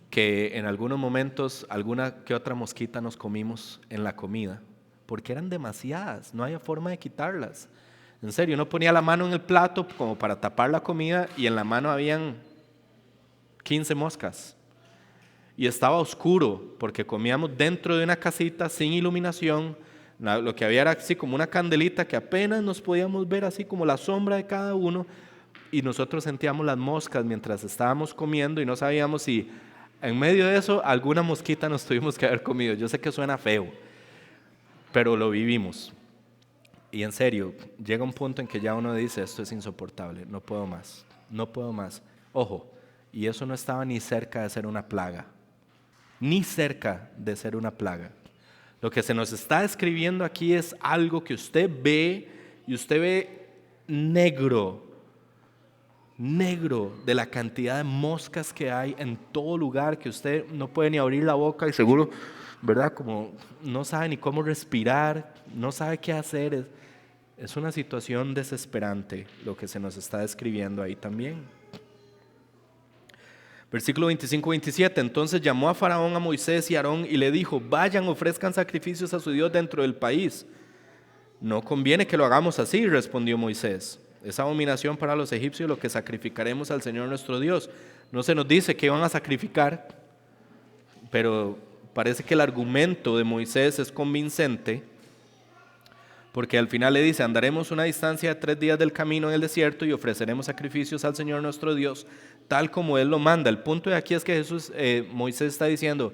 que en algunos momentos alguna que otra mosquita nos comimos en la comida, porque eran demasiadas, no había forma de quitarlas. En serio, uno ponía la mano en el plato como para tapar la comida y en la mano habían 15 moscas. Y estaba oscuro porque comíamos dentro de una casita sin iluminación, Lo que había era así como una candelita que apenas nos podíamos ver así como la sombra de cada uno, y nosotros sentíamos las moscas mientras estábamos comiendo y no sabíamos si en medio de eso alguna mosquita nos tuvimos que haber comido. Yo sé que suena feo, pero lo vivimos. Y en serio, llega un punto en que ya uno dice, esto es insoportable, no puedo más, no puedo más. Ojo, y eso no estaba ni cerca de ser una plaga, ni cerca de ser una plaga. Lo que se nos está describiendo aquí es algo que usted ve, y usted ve negro de la cantidad de moscas que hay en todo lugar, que usted no puede ni abrir la boca y seguro, ¿verdad? Como no sabe ni cómo respirar, no sabe qué hacer. Es una situación desesperante lo que se nos está describiendo ahí también. Versículo 25-27, entonces llamó a Faraón a Moisés y Aarón y le dijo, vayan, ofrezcan sacrificios a su Dios dentro del país. No conviene que lo hagamos así, respondió Moisés. Es abominación para los egipcios lo que sacrificaremos al Señor nuestro Dios. No se nos dice qué van a sacrificar, pero parece que el argumento de Moisés es convincente, porque al final le dice, andaremos una distancia de 3 días del camino en el desierto y ofreceremos sacrificios al Señor nuestro Dios, tal como Él lo manda. El punto de aquí es que Moisés está diciendo,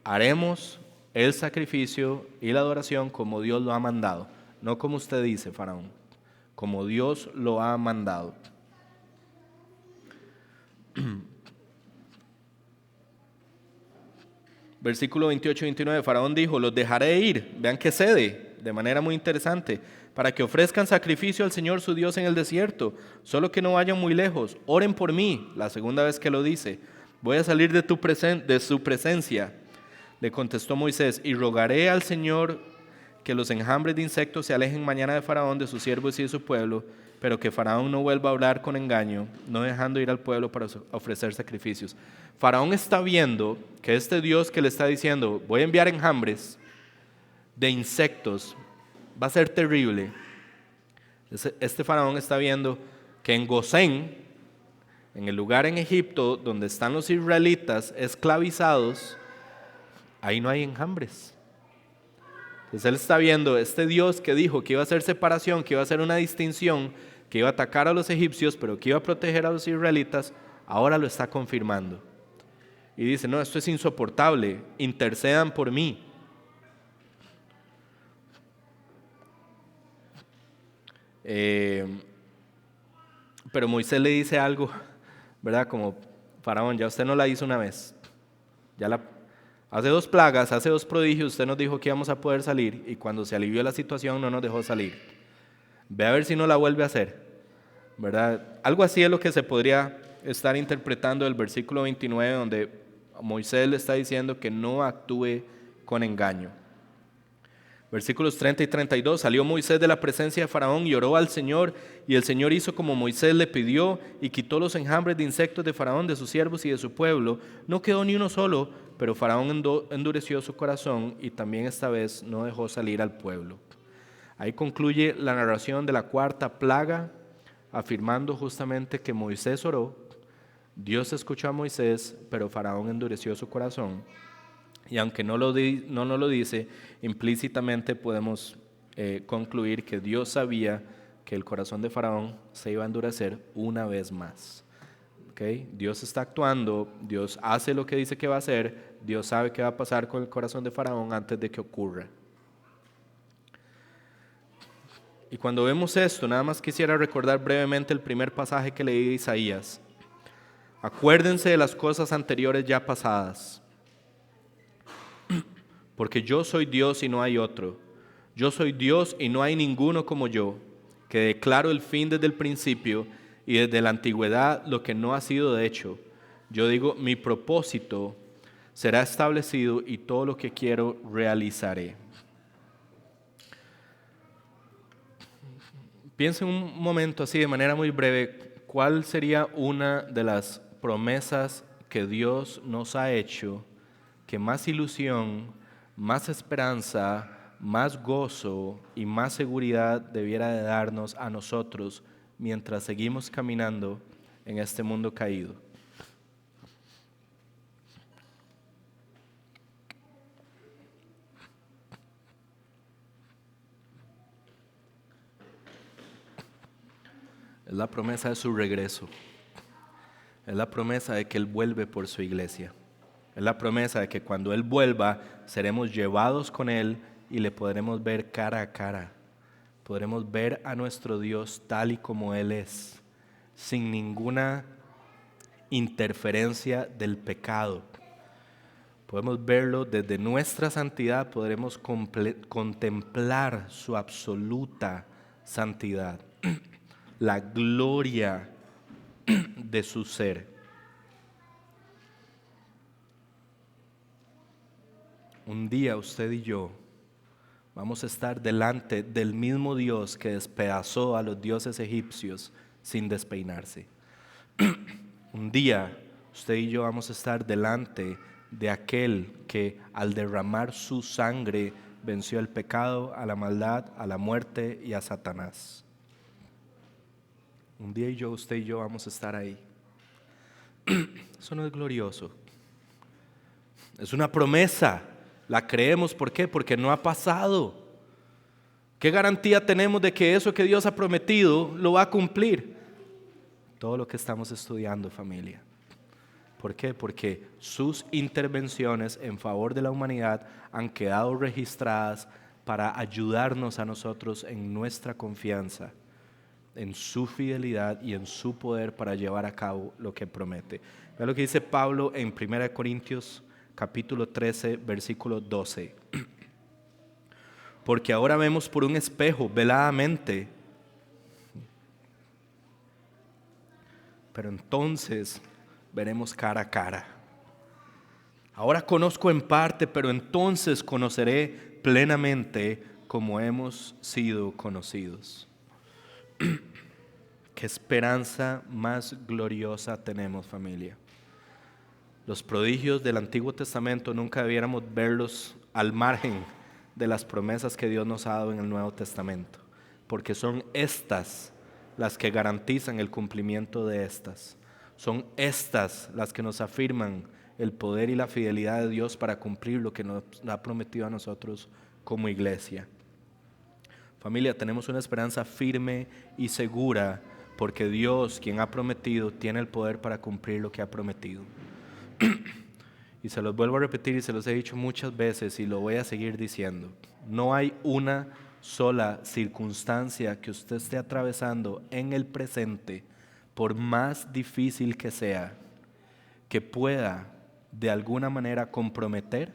haremos el sacrificio y la adoración como Dios lo ha mandado, no como usted dice, Faraón, como Dios lo ha mandado. Versículo 28-29, Faraón dijo, los dejaré ir, vean que cede, de manera muy interesante, para que ofrezcan sacrificio al Señor su Dios en el desierto, solo que no vayan muy lejos, oren por mí, la segunda vez que lo dice, voy a salir de su presencia. Le contestó Moisés, y rogaré al Señor que los enjambres de insectos se alejen mañana de Faraón, de sus siervos y de su pueblo, pero que Faraón no vuelva a hablar con engaño, no dejando ir al pueblo para ofrecer sacrificios. Faraón está viendo que este Dios que le está diciendo, voy a enviar enjambres de insectos, va a ser terrible. Este Faraón está viendo que en Gosén, en el lugar en Egipto donde están los israelitas esclavizados, ahí no hay enjambres. Entonces él está viendo este Dios que dijo que iba a hacer separación, que iba a hacer una distinción, que iba a atacar a los egipcios, pero que iba a proteger a los israelitas, ahora lo está confirmando. Y dice, no, esto es insoportable, intercedan por mí. Pero Moisés le dice algo, ¿verdad? Como, Faraón, ya usted no la hizo una vez, hace 2 plagas, hace 2 prodigios, usted nos dijo que íbamos a poder salir y cuando se alivió la situación no nos dejó salir. Ve a ver si no la vuelve a hacer, ¿verdad? Algo así es lo que se podría estar interpretando del versículo 29, donde Moisés le está diciendo que no actúe con engaño. Versículos 30 y 32, salió Moisés de la presencia de Faraón y oró al Señor, y el Señor hizo como Moisés le pidió, y quitó los enjambres de insectos de Faraón, de sus siervos y de su pueblo. No quedó ni uno solo, pero Faraón endureció su corazón, y también esta vez no dejó salir al pueblo. Ahí concluye la narración de la 4ª plaga, afirmando justamente que Moisés oró, Dios escuchó a Moisés, pero Faraón endureció su corazón. Y aunque no nos lo dice, implícitamente podemos concluir que Dios sabía que el corazón de Faraón se iba a endurecer una vez más. ¿Okay? Dios está actuando, Dios hace lo que dice que va a hacer, Dios sabe qué va a pasar con el corazón de Faraón antes de que ocurra. Y cuando vemos esto, nada más quisiera recordar brevemente el primer pasaje que leí de Isaías. Acuérdense de las cosas anteriores ya pasadas. Porque yo soy Dios y no hay otro. Yo soy Dios y no hay ninguno como yo, que declaro el fin desde el principio y desde la antigüedad lo que no ha sido de hecho. Yo digo, mi propósito será establecido y todo lo que quiero realizaré. Piensen un momento así de manera muy breve, ¿cuál sería una de las promesas que Dios nos ha hecho que más ilusión, más esperanza, más gozo y más seguridad debiera de darnos a nosotros mientras seguimos caminando en este mundo caído? Es la promesa de su regreso. Es la promesa de que Él vuelve por su iglesia. Es la promesa de que cuando Él vuelva, seremos llevados con Él y le podremos ver cara a cara. Podremos ver a nuestro Dios tal y como Él es, sin ninguna interferencia del pecado. Podemos verlo desde nuestra santidad, podremos contemplar su absoluta santidad, la gloria de su ser. Un día usted y yo vamos a estar delante del mismo Dios que despedazó a los dioses egipcios sin despeinarse. Un día usted y yo vamos a estar delante de aquel que al derramar su sangre venció el pecado, a la maldad, a la muerte y a Satanás. Un día usted y yo vamos a estar ahí. Eso no es glorioso. Es una promesa. La creemos, ¿por qué? Porque no ha pasado. ¿Qué garantía tenemos de que eso que Dios ha prometido lo va a cumplir? Todo lo que estamos estudiando, familia. ¿Por qué? Porque sus intervenciones en favor de la humanidad han quedado registradas para ayudarnos a nosotros en nuestra confianza, en su fidelidad y en su poder para llevar a cabo lo que promete. Vea lo que dice Pablo en 1 Corintios capítulo 13, versículo 12. Porque ahora vemos por un espejo veladamente, pero entonces veremos cara a cara. Ahora conozco en parte, pero entonces conoceré plenamente como hemos sido conocidos. Qué esperanza más gloriosa tenemos, familia. Los prodigios del Antiguo Testamento nunca debiéramos verlos al margen de las promesas que Dios nos ha dado en el Nuevo Testamento, porque son estas las que garantizan el cumplimiento de estas. Son estas las que nos afirman el poder y la fidelidad de Dios para cumplir lo que nos ha prometido a nosotros como iglesia. Familia, tenemos una esperanza firme y segura porque Dios, quien ha prometido, tiene el poder para cumplir lo que ha prometido. Y se los vuelvo a repetir y se los he dicho muchas veces y lo voy a seguir diciendo. No hay una sola circunstancia que usted esté atravesando en el presente, por más difícil que sea, que pueda de alguna manera comprometer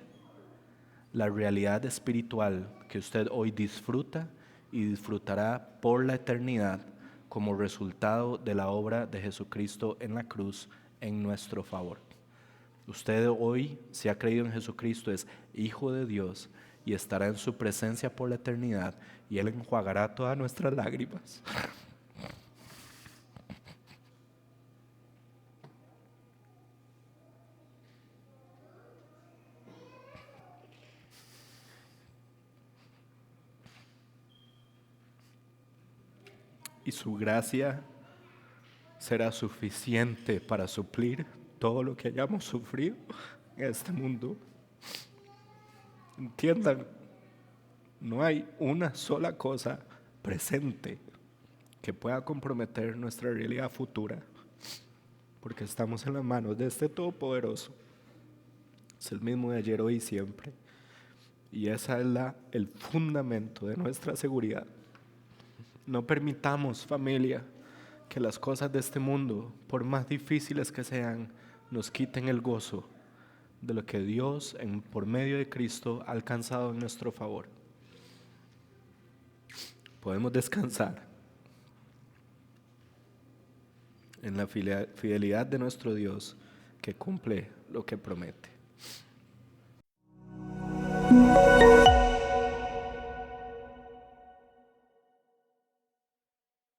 la realidad espiritual que usted hoy disfruta y disfrutará por la eternidad como resultado de la obra de Jesucristo en la cruz en nuestro favor. Usted hoy, si ha creído en Jesucristo, es hijo de Dios y estará en su presencia por la eternidad y Él enjuagará todas nuestras lágrimas. Y su gracia será suficiente para suplir todo lo que hayamos sufrido en este mundo. Entiendan, no hay una sola cosa presente que pueda comprometer nuestra realidad futura, porque estamos en las manos de este Todopoderoso. Es el mismo de ayer, hoy y siempre. Y esa es el fundamento de nuestra seguridad. No permitamos, familia, que las cosas de este mundo, por más difíciles que sean, nos quiten el gozo de lo que Dios, por medio de Cristo, ha alcanzado en nuestro favor. Podemos descansar en la fidelidad de nuestro Dios, que cumple lo que promete.